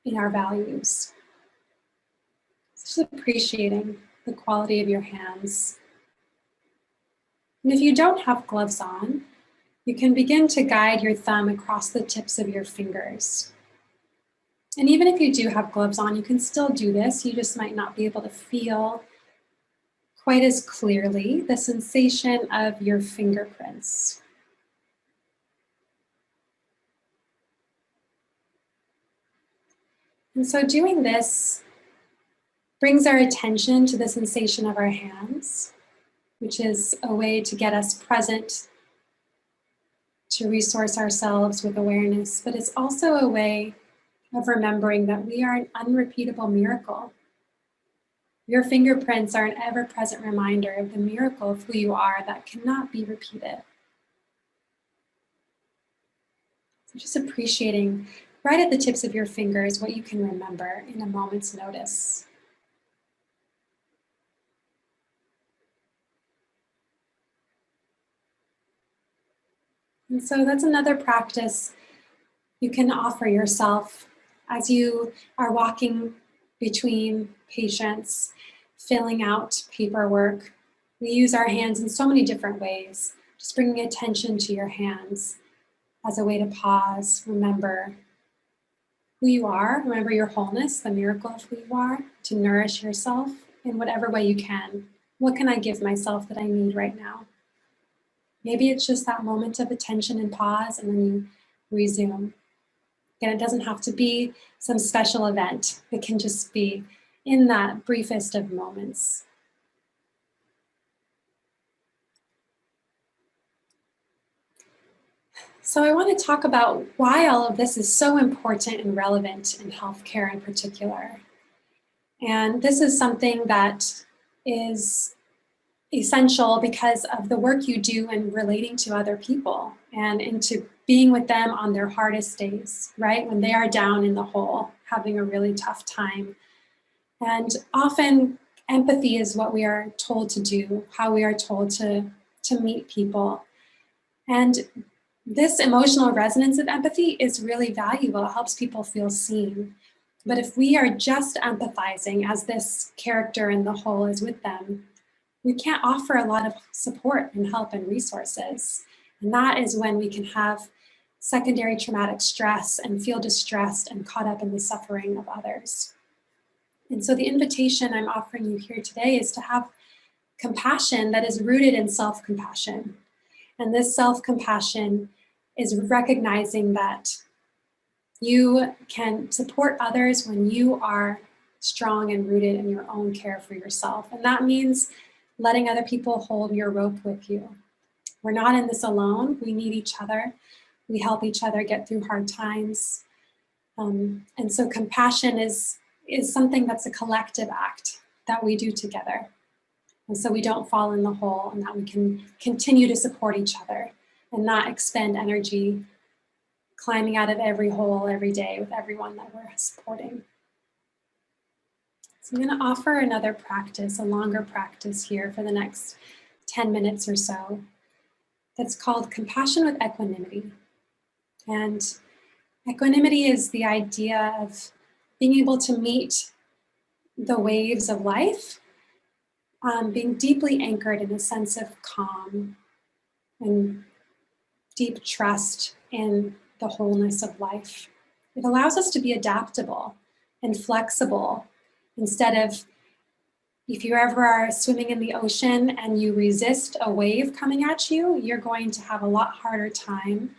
in our values. Just appreciating the quality of your hands. And if you don't have gloves on, you can begin to guide your thumb across the tips of your fingers. And even if you do have gloves on, you can still do this. You just might not be able to feel quite as clearly the sensation of your fingerprints. And so doing this brings our attention to the sensation of our hands, which is a way to get us present, to resource ourselves with awareness, but it's also a way of remembering that we are an unrepeatable miracle. Your fingerprints are an ever-present reminder of the miracle of who you are that cannot be repeated. So just appreciating right at the tips of your fingers what you can remember in a moment's notice. And so that's another practice you can offer yourself as you are walking between patients, filling out paperwork. We use our hands in so many different ways. Just bringing attention to your hands as a way to pause, remember who you are, remember your wholeness, the miracle of who you are, to nourish yourself in whatever way you can. What can I give myself that I need right now? Maybe it's just that moment of attention and pause, and then you resume. Again, it doesn't have to be some special event. It can just be in that briefest of moments. So I want to talk about why all of this is so important and relevant in healthcare in particular. And this is something that is essential because of the work you do in relating to other people and into being with them on their hardest days, right? When they are down in the hole, having a really tough time. And often empathy is what we are told to do, how we are told to meet people. And this emotional resonance of empathy is really valuable. It helps people feel seen. But if we are just empathizing as this character in the hole is with them, we can't offer a lot of support and help and resources. And that is when we can have secondary traumatic stress and feel distressed and caught up in the suffering of others. And so the invitation I'm offering you here today is to have compassion that is rooted in self-compassion. And this self-compassion is recognizing that you can support others when you are strong and rooted in your own care for yourself. And that means letting other people hold your rope with you. We're not in this alone. We need each other. We help each other get through hard times. And so compassion is something that's a collective act that we do together. And so we don't fall in the hole, and that we can continue to support each other and not expend energy climbing out of every hole every day with everyone that we're supporting. So I'm going to offer another practice, a longer practice here for the next 10 minutes or so. That's called compassion with equanimity. And equanimity is the idea of being able to meet the waves of life, being deeply anchored in a sense of calm and deep trust in the wholeness of life. It allows us to be adaptable and flexible instead of, if you ever are swimming in the ocean and you resist a wave coming at you, you're going to have a lot harder time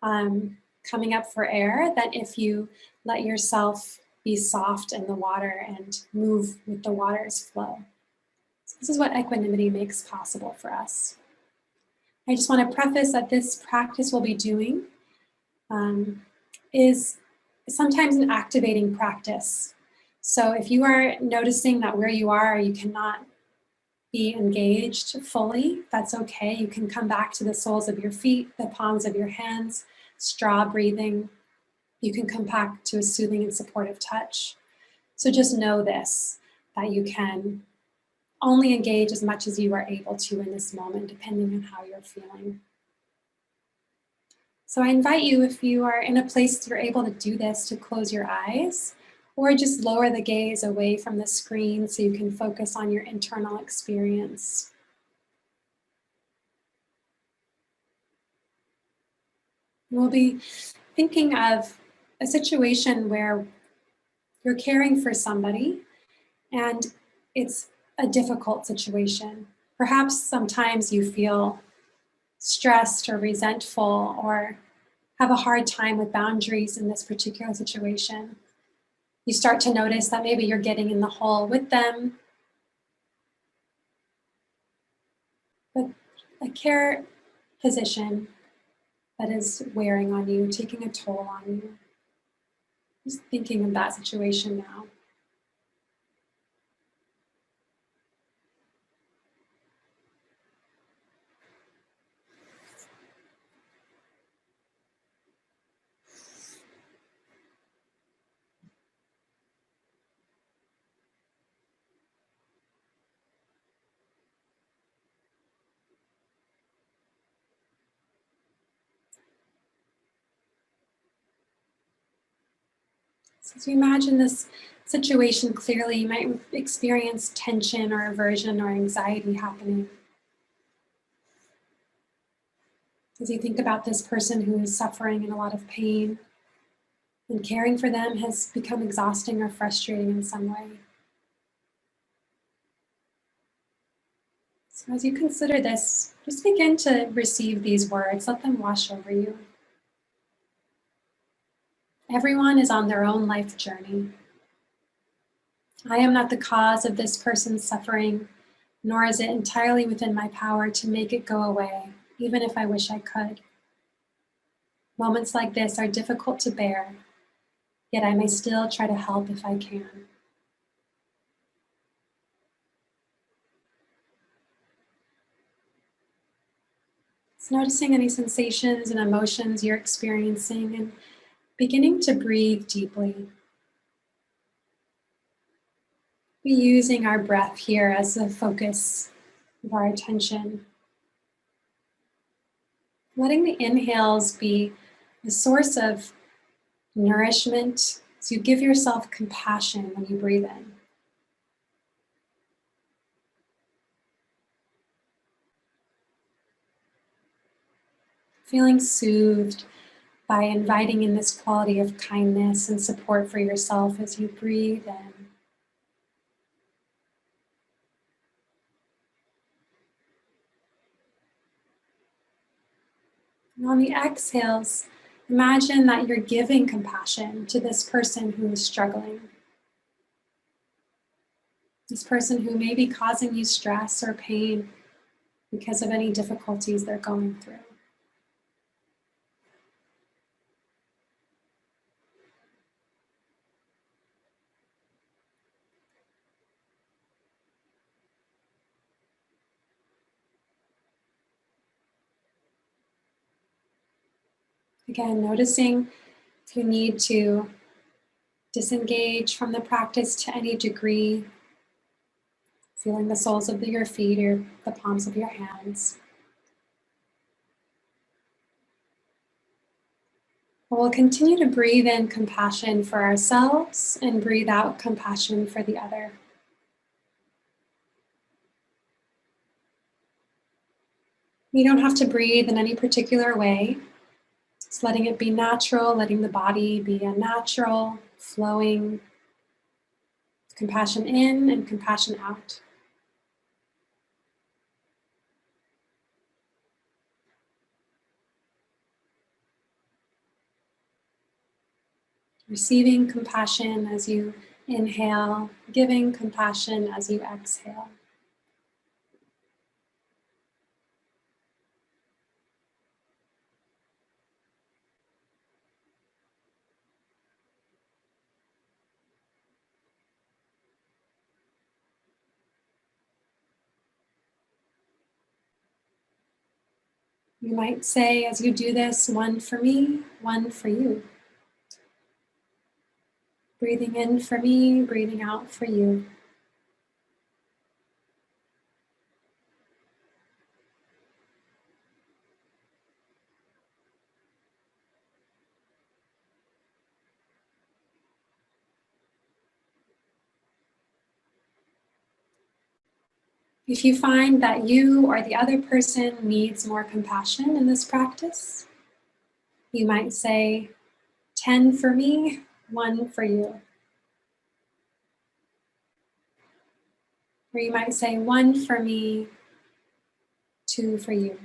coming up for air than if you let yourself be soft in the water and move with the water's flow. So this is what equanimity makes possible for us. I just want to preface that this practice we'll be doing is sometimes an activating practice. So if you are noticing that where you are, you cannot be engaged fully, that's okay. You can come back to the soles of your feet, the palms of your hands, straw breathing. You can come back to a soothing and supportive touch. So just know this, that you can only engage as much as you are able to in this moment, depending on how you're feeling. So I invite you, if you are in a place you're able to do this, to close your eyes or just lower the gaze away from the screen so you can focus on your internal experience. We'll be thinking of a situation where you're caring for somebody and it's a difficult situation. Perhaps sometimes you feel stressed or resentful or have a hard time with boundaries in this particular situation. You start to notice that maybe you're getting in the hole with them, but a care position that is wearing on you, taking a toll on you. Just thinking of that situation now. So as you imagine this situation clearly, you might experience tension or aversion or anxiety happening. As you think about this person who is suffering in a lot of pain, and caring for them has become exhausting or frustrating in some way. So as you consider this, just begin to receive these words, let them wash over you. Everyone is on their own life journey. I am not the cause of this person's suffering, nor is it entirely within my power to make it go away, even if I wish I could. Moments like this are difficult to bear, yet I may still try to help if I can. So noticing any sensations and emotions you're experiencing and beginning to breathe deeply. Be using our breath here as the focus of our attention. Letting the inhales be a source of nourishment, so you give yourself compassion when you breathe in. Feeling soothed by inviting in this quality of kindness and support for yourself as you breathe in. And on the exhales, imagine that you're giving compassion to this person who is struggling. This person who may be causing you stress or pain because of any difficulties they're going through. Again, noticing if you need to disengage from the practice to any degree, feeling the soles of your feet or the palms of your hands. We'll continue to breathe in compassion for ourselves and breathe out compassion for the other. You don't have to breathe in any particular way. Just letting it be natural, letting the body be a natural, flowing compassion in and compassion out. Receiving compassion as you inhale, giving compassion as you exhale. You might say, as you do this, one for me, one for you. Breathing in for me, breathing out for you. If you find that you or the other person needs more compassion in this practice, you might say, 10 for me, 1 for you. Or you might say, 1 for me, 2 for you.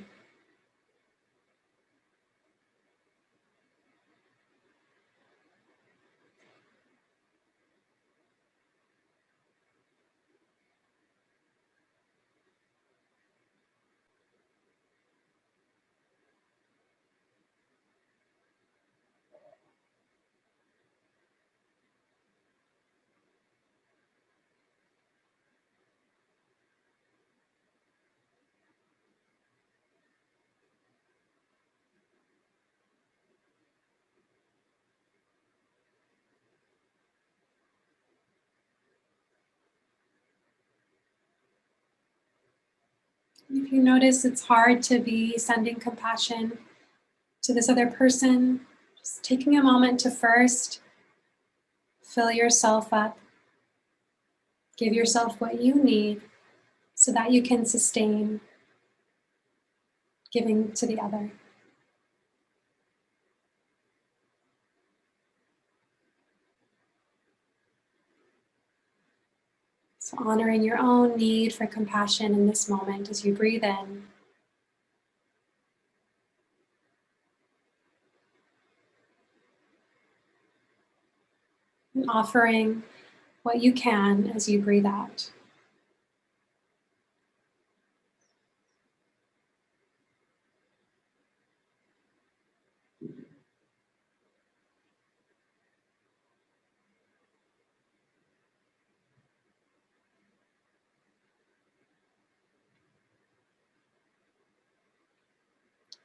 If you notice it's hard to be sending compassion to this other person, just taking a moment to first fill yourself up, give yourself what you need so that you can sustain giving to the other. So honoring your own need for compassion in this moment as you breathe in. And offering what you can as you breathe out.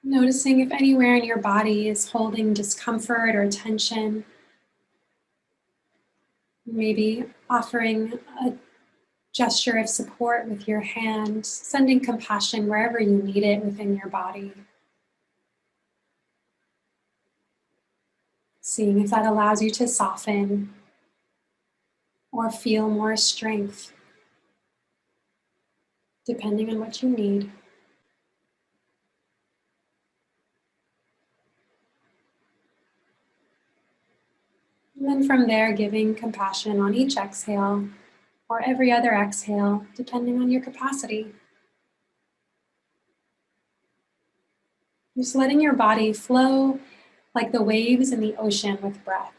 Noticing if anywhere in your body is holding discomfort or tension. Maybe offering a gesture of support with your hand, sending compassion wherever you need it within your body. Seeing if that allows you to soften or feel more strength, depending on what you need. And then from there, giving compassion on each exhale or every other exhale, depending on your capacity. Just letting your body flow like the waves in the ocean with breath.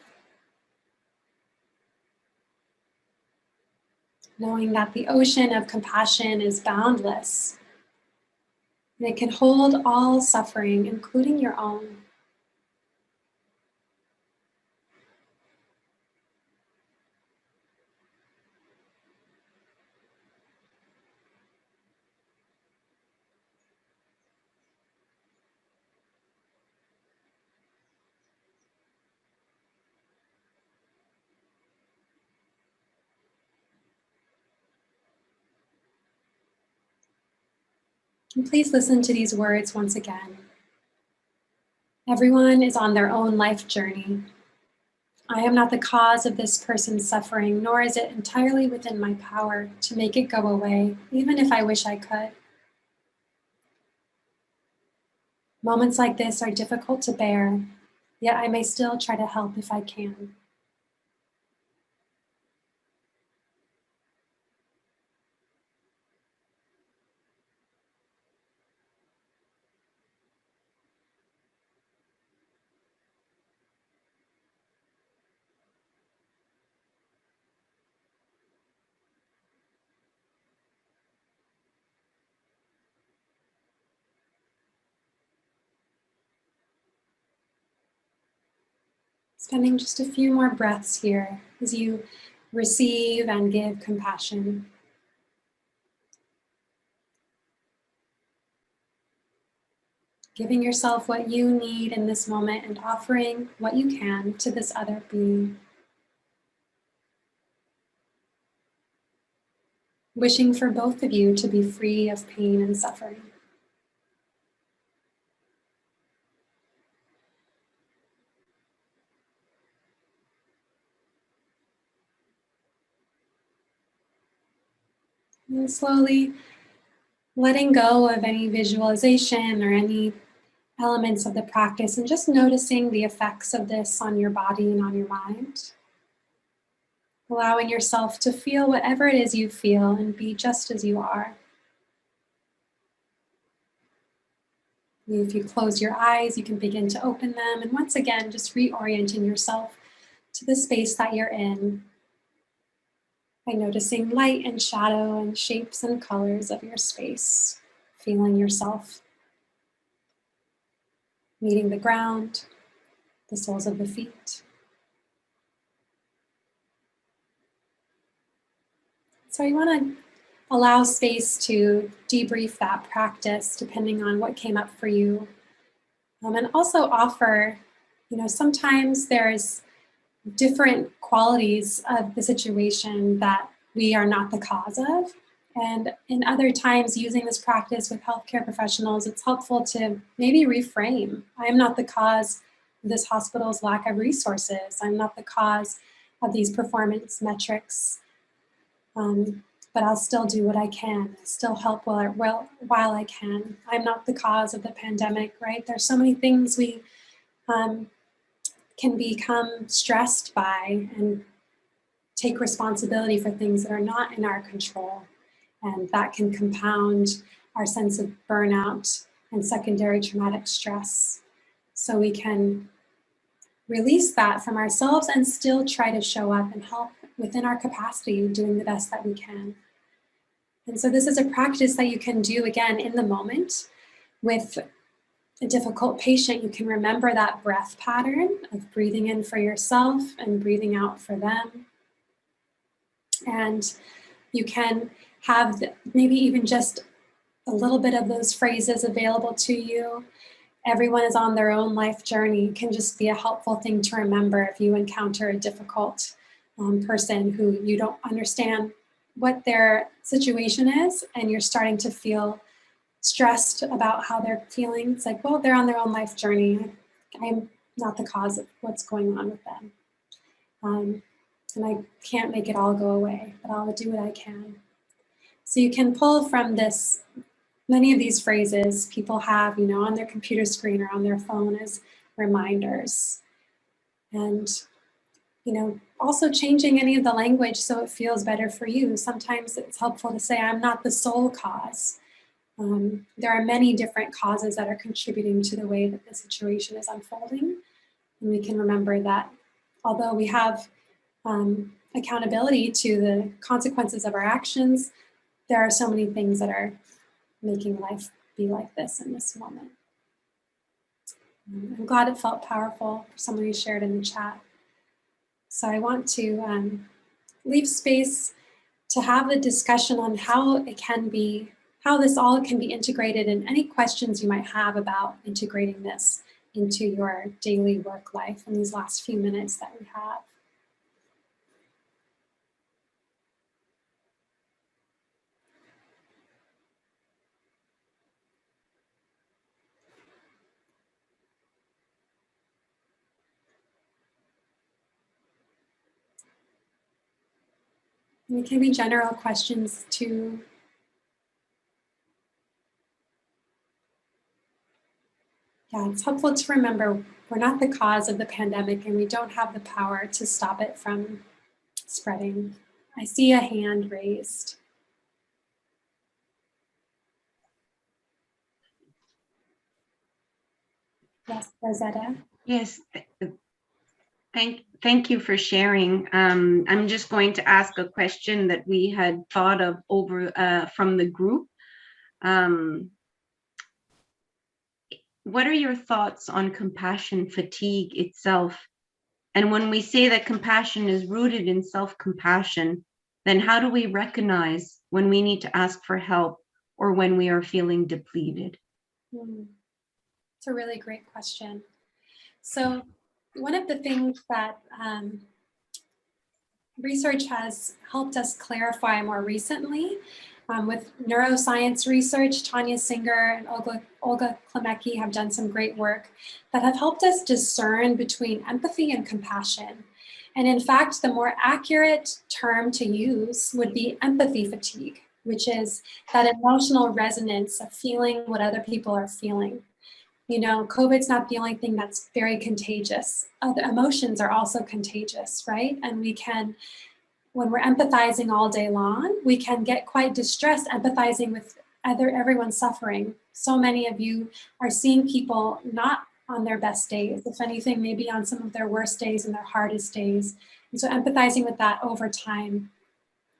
Knowing that the ocean of compassion is boundless, and it can hold all suffering, including your own. And please listen to these words once again. Everyone is on their own life journey. I am not the cause of this person's suffering, nor is it entirely within my power to make it go away, even if I wish I could. Moments like this are difficult to bear, yet I may still try to help if I can. Spending just a few more breaths here as you receive and give compassion. Giving yourself what you need in this moment and offering what you can to this other being. Wishing for both of you to be free of pain and suffering. And slowly letting go of any visualization or any elements of the practice and just noticing the effects of this on your body and on your mind. Allowing yourself to feel whatever it is you feel and be just as you are. If you close your eyes, you can begin to open them. And once again, just reorienting yourself to the space that you're in by noticing light and shadow and shapes and colors of your space. Feeling yourself meeting the ground, the soles of the feet. So you want to allow space to debrief that practice depending on what came up for you. And also offer, sometimes there's different qualities of the situation that we are not the cause of. And in other times, using this practice with healthcare professionals, it's helpful to maybe reframe. I am not the cause of this hospital's lack of resources. I'm not the cause of these performance metrics. But I'll still do what I can, still help while I can. I'm not the cause of the pandemic, right? There's so many things we can become stressed by and take responsibility for things that are not in our control. And that can compound our sense of burnout and secondary traumatic stress. So we can release that from ourselves and still try to show up and help within our capacity, doing the best that we can. And so this is a practice that you can do again in the moment. With a difficult patient, you can remember that breath pattern of breathing in for yourself and breathing out for them. And you can have maybe even just a little bit of those phrases available to you. Everyone is on their own life journey. It can just be a helpful thing to remember if you encounter a difficult person who you don't understand what their situation is and you're starting to feel stressed about how they're feeling. It's like, well, they're on their own life journey. I'm not the cause of what's going on with them. And I can't make it all go away, but I'll do what I can. So you can pull from this, many of these phrases people have, on their computer screen or on their phone as reminders. And, also changing any of the language so it feels better for you. Sometimes it's helpful to say, I'm not the sole cause. There are many different causes that are contributing to the way that the situation is unfolding. And we can remember that although we have accountability to the consequences of our actions, there are so many things that are making life be like this in this moment. I'm glad it felt powerful for someone who shared in the chat. So I want to leave space to have the discussion on how this all can be integrated, and any questions you might have about integrating this into your daily work life in these last few minutes that we have. And it can be general questions too. Yeah, it's helpful to remember we're not the cause of the pandemic and we don't have the power to stop it from spreading. I see a hand raised. Yes, Rosetta. Yes, thank you for sharing. I'm just going to ask a question that we had thought of over from the group. What are your thoughts on compassion fatigue itself? And when we say that compassion is rooted in self-compassion, then how do we recognize when we need to ask for help or when we are feeling depleted? It's a really great question. So one of the things that research has helped us clarify more recently with neuroscience research, Tanya Singer and Olga Klemecki have done some great work that have helped us discern between empathy and compassion. And in fact, the more accurate term to use would be empathy fatigue, which is that emotional resonance of feeling what other people are feeling. You know, COVID's not the only thing that's very contagious. Other emotions are also contagious, right? And we can, when we're empathizing all day long, we can get quite distressed empathizing with everyone's suffering. So many of you are seeing people not on their best days, if anything, maybe on some of their worst days and their hardest days. And so empathizing with that over time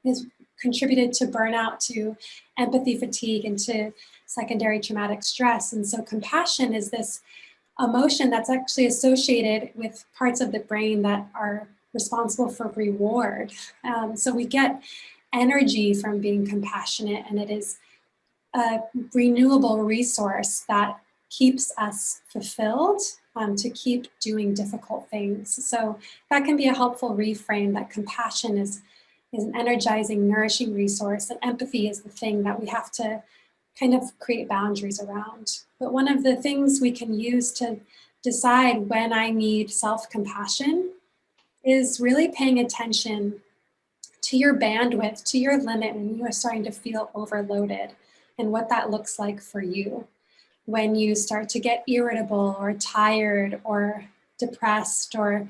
has contributed to burnout, to empathy fatigue, and to secondary traumatic stress. And so compassion is this emotion that's actually associated with parts of the brain that are responsible for reward. So we get energy from being compassionate, and it is a renewable resource that keeps us fulfilled to keep doing difficult things. So that can be a helpful reframe, that compassion is an energizing, nourishing resource, and empathy is the thing that we have to kind of create boundaries around. But one of the things we can use to decide when I need self-compassion is really paying attention to your bandwidth, to your limit when you are starting to feel overloaded, and what that looks like for you. When you start to get irritable or tired or depressed, or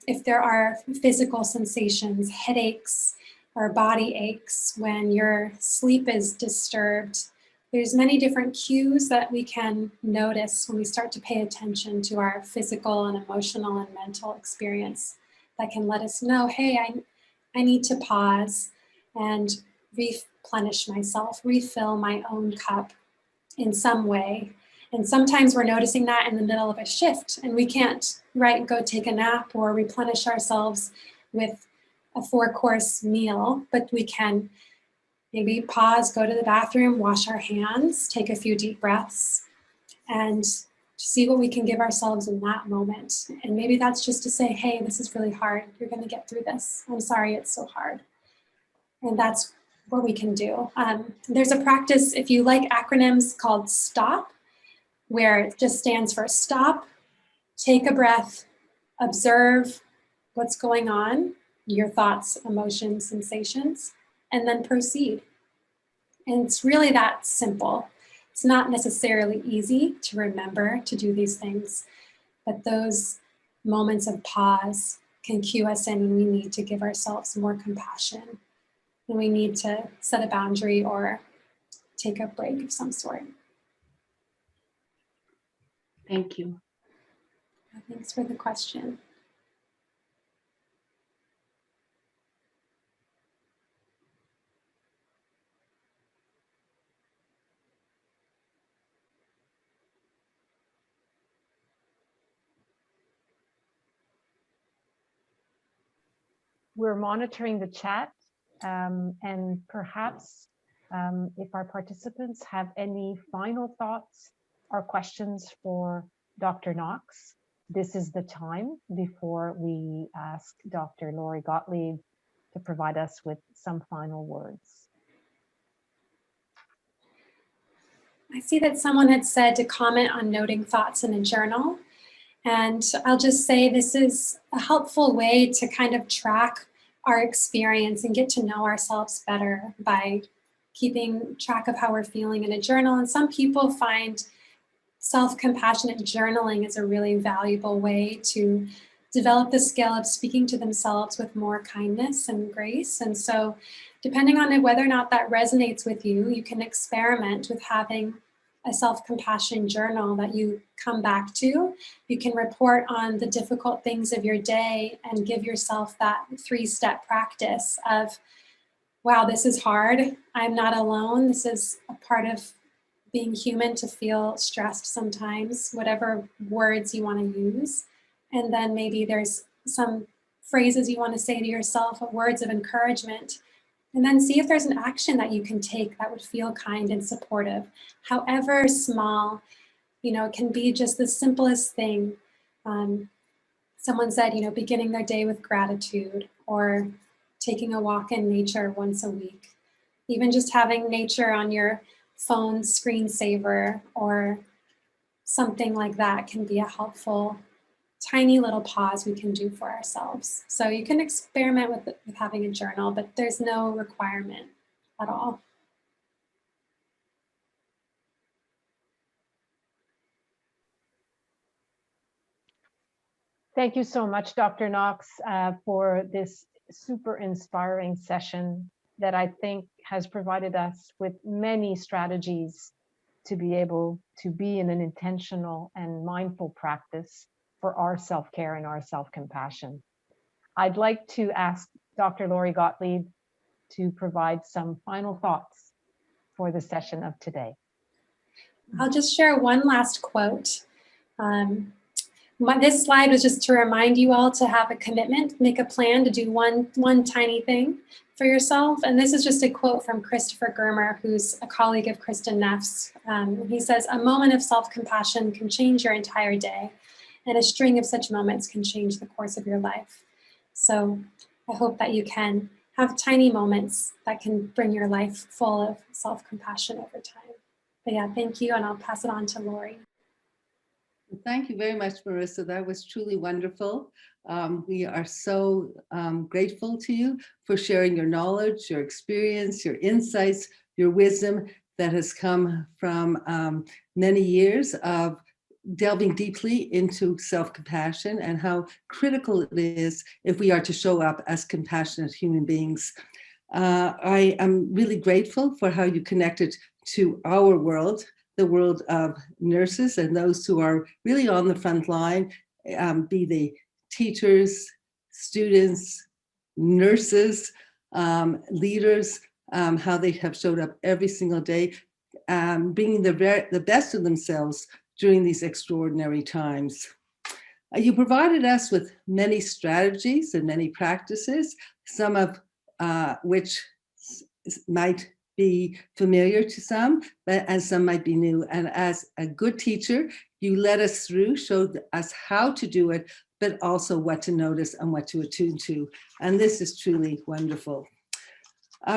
if there are physical sensations, headaches or body aches, when your sleep is disturbed. There's many different cues that we can notice when we start to pay attention to our physical and emotional and mental experience that can let us know, hey, I need to pause and replenish myself, refill my own cup in some way. And sometimes we're noticing that in the middle of a shift, and we can't, right, go take a nap or replenish ourselves with a 4-course meal, but we can maybe pause, go to the bathroom, wash our hands, take a few deep breaths, and see what we can give ourselves in that moment. And maybe that's just to say, hey, this is really hard. You're going to get through this. I'm sorry it's so hard. And that's what we can do. There's a practice, if you like acronyms, called STOP, where it just stands for stop, take a breath, observe what's going on, your thoughts, emotions, sensations, and then proceed. And it's really that simple. It's not necessarily easy to remember to do these things, but those moments of pause can cue us in when we need to give ourselves more compassion, when we need to set a boundary or take a break of some sort. Thank you. Thanks for the question. We're monitoring the chat, and perhaps if our participants have any final thoughts or questions for Dr. Knox, this is the time before we ask Dr. Lori Gottlieb to provide us with some final words. I see that someone had said to comment on noting thoughts in a journal. And I'll just say this is a helpful way to kind of track our experience and get to know ourselves better by keeping track of how we're feeling in a journal. And some people find self-compassionate journaling is a really valuable way to develop the skill of speaking to themselves with more kindness and grace. And so depending on whether or not that resonates with you, you can experiment with having a self-compassion journal that you come back to. You can report on the difficult things of your day and give yourself that 3-step practice of, wow, this is hard. I'm not alone. This is a part of being human to feel stressed sometimes, whatever words you want to use. And then maybe there's some phrases you want to say to yourself, words of encouragement. And then see if there's an action that you can take that would feel kind and supportive. However small, it can be just the simplest thing. Someone said, beginning their day with gratitude, or taking a walk in nature once a week. Even just having nature on your phone screensaver or something like that can be a helpful tiny little pause we can do for ourselves. So you can experiment with having a journal, but there's no requirement at all. Thank you so much, Dr. Knox, for this super inspiring session that I think has provided us with many strategies to be able to be in an intentional and mindful practice for our self-care and our self-compassion. I'd like to ask Dr. Lori Gottlieb to provide some final thoughts for the session of today. I'll just share one last quote. This slide was just to remind you all to have a commitment, make a plan to do one tiny thing for yourself. And this is just a quote from Christopher Germer, who's a colleague of Kristen Neff's. He says, "A moment of self-compassion can change your entire day, and a string of such moments can change the course of your life." So I hope that you can have tiny moments that can bring your life full of self-compassion over time. But yeah, thank you, and I'll pass it on to Lori. Thank you very much, Marissa. That was truly wonderful. We are so grateful to you for sharing your knowledge, your experience, your insights, your wisdom that has come from many years of delving deeply into self-compassion and how critical it is if we are to show up as compassionate human beings. I am really grateful for how you connected to our world, the world of nurses and those who are really on the front line, be they teachers, students, nurses, leaders, how they have showed up every single day, bringing the best of themselves during these extraordinary times. You provided us with many strategies and many practices, some of which might be familiar to some, and some might be new. And as a good teacher, you led us through, showed us how to do it, but also what to notice and what to attune to. And this is truly wonderful.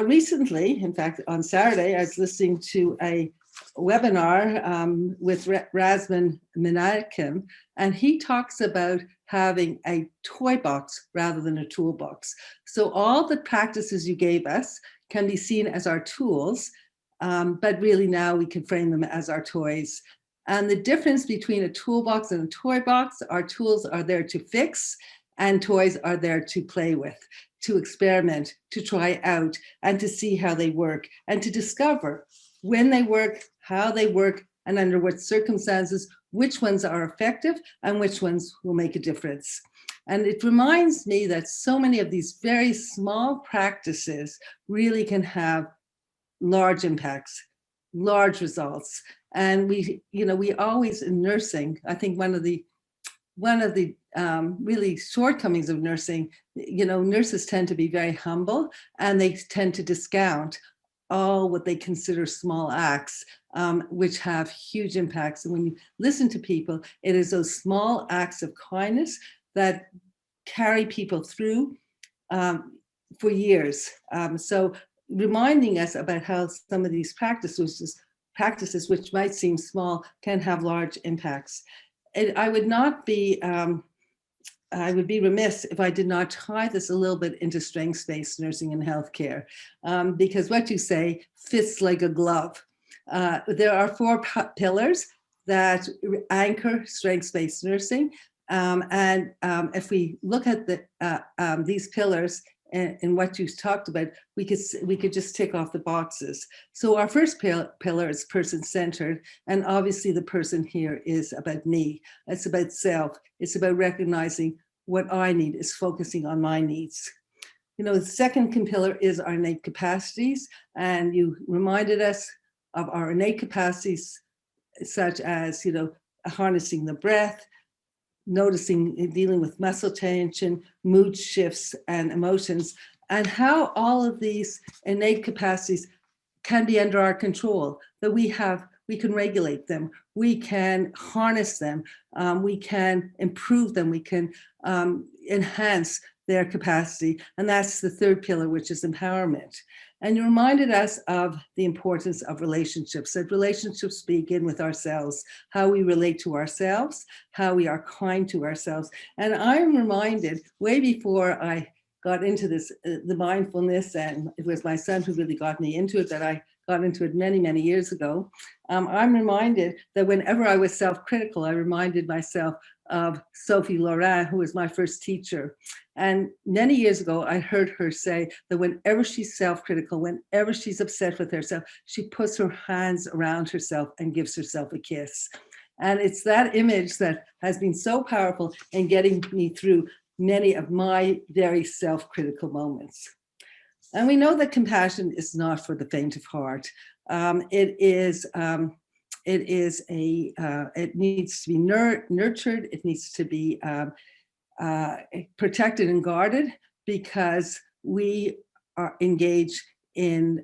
Recently, in fact, on Saturday, I was listening to a webinar with Razvan Menachem, and he talks about having a toy box rather than a toolbox. So all the practices you gave us can be seen as our tools, but really now we can frame them as our toys. And the difference between a toolbox and a toy box, our tools are there to fix and toys are there to play with, to experiment, to try out, and to see how they work, and to discover when they work, how they work, and under what circumstances, which ones are effective and which ones will make a difference. And it reminds me that so many of these very small practices really can have large impacts, large results. And we always in nursing, I think one of the really shortcomings of nursing, nurses tend to be very humble and they tend to discount all what they consider small acts, which have huge impacts. And when you listen to people, it is those small acts of kindness that carry people through for years. So reminding us about how some of these practices, which might seem small, can have large impacts. I would not be I would be remiss if I did not tie this a little bit into strengths-based nursing and healthcare, because what you say fits like a glove. There are 4 pillars that anchor strengths-based nursing. If we look at these pillars and what you talked about, we could just tick off the boxes. So our first pillar is person-centered, and obviously the person here is about me. It's about self. It's about recognizing what I need, is focusing on my needs. You know, the second pillar is our innate capacities, and you reminded us of our innate capacities, such as, you know, harnessing the breath, noticing, dealing with muscle tension, mood shifts, and emotions, and how all of these innate capacities can be under our control, that we can regulate them, we can harness them, we can improve them, we can enhance their capacity. And that's the third pillar, which is empowerment. And you reminded us of the importance of relationships, that relationships begin with ourselves, how we relate to ourselves, how we are kind to ourselves. And I'm reminded, way before I got into this, the mindfulness, and it was my son who really got me into it, that I got into it many, many years ago. I'm reminded that whenever I was self-critical, I reminded myself of Sophie Loren, who was my first teacher. And many years ago, I heard her say that whenever she's self-critical, whenever she's upset with herself, she puts her hands around herself and gives herself a kiss. And it's that image that has been so powerful in getting me through many of my very self-critical moments. And we know that compassion is not for the faint of heart. It needs to be nurtured. It needs to be protected and guarded, because we are engaged in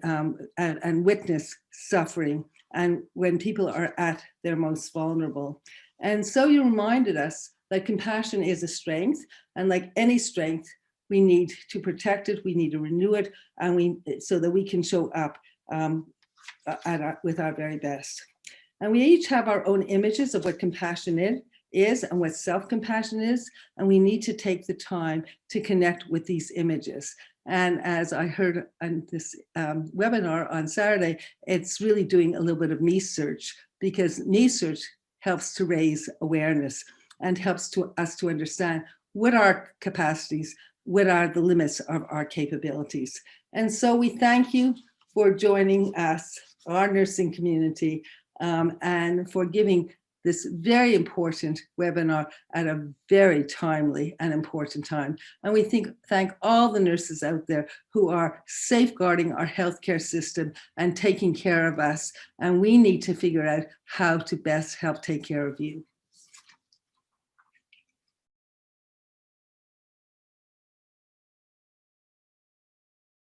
and witness suffering, and when people are at their most vulnerable. And so you reminded us that compassion is a strength, and like any strength, we need to protect it, we need to renew it, and so that we can show up with our very best. And we each have our own images of what compassion is and what self-compassion is, and we need to take the time to connect with these images. And as I heard on this webinar on Saturday, it's really doing a little bit of me search, because me search helps to raise awareness and helps us to understand what our capacities, what are the limits of our capabilities. And so we thank you for joining us, our nursing community, and for giving this very important webinar at a very timely and important time. And we thank all the nurses out there who are safeguarding our healthcare system and taking care of us. And we need to figure out how to best help take care of you.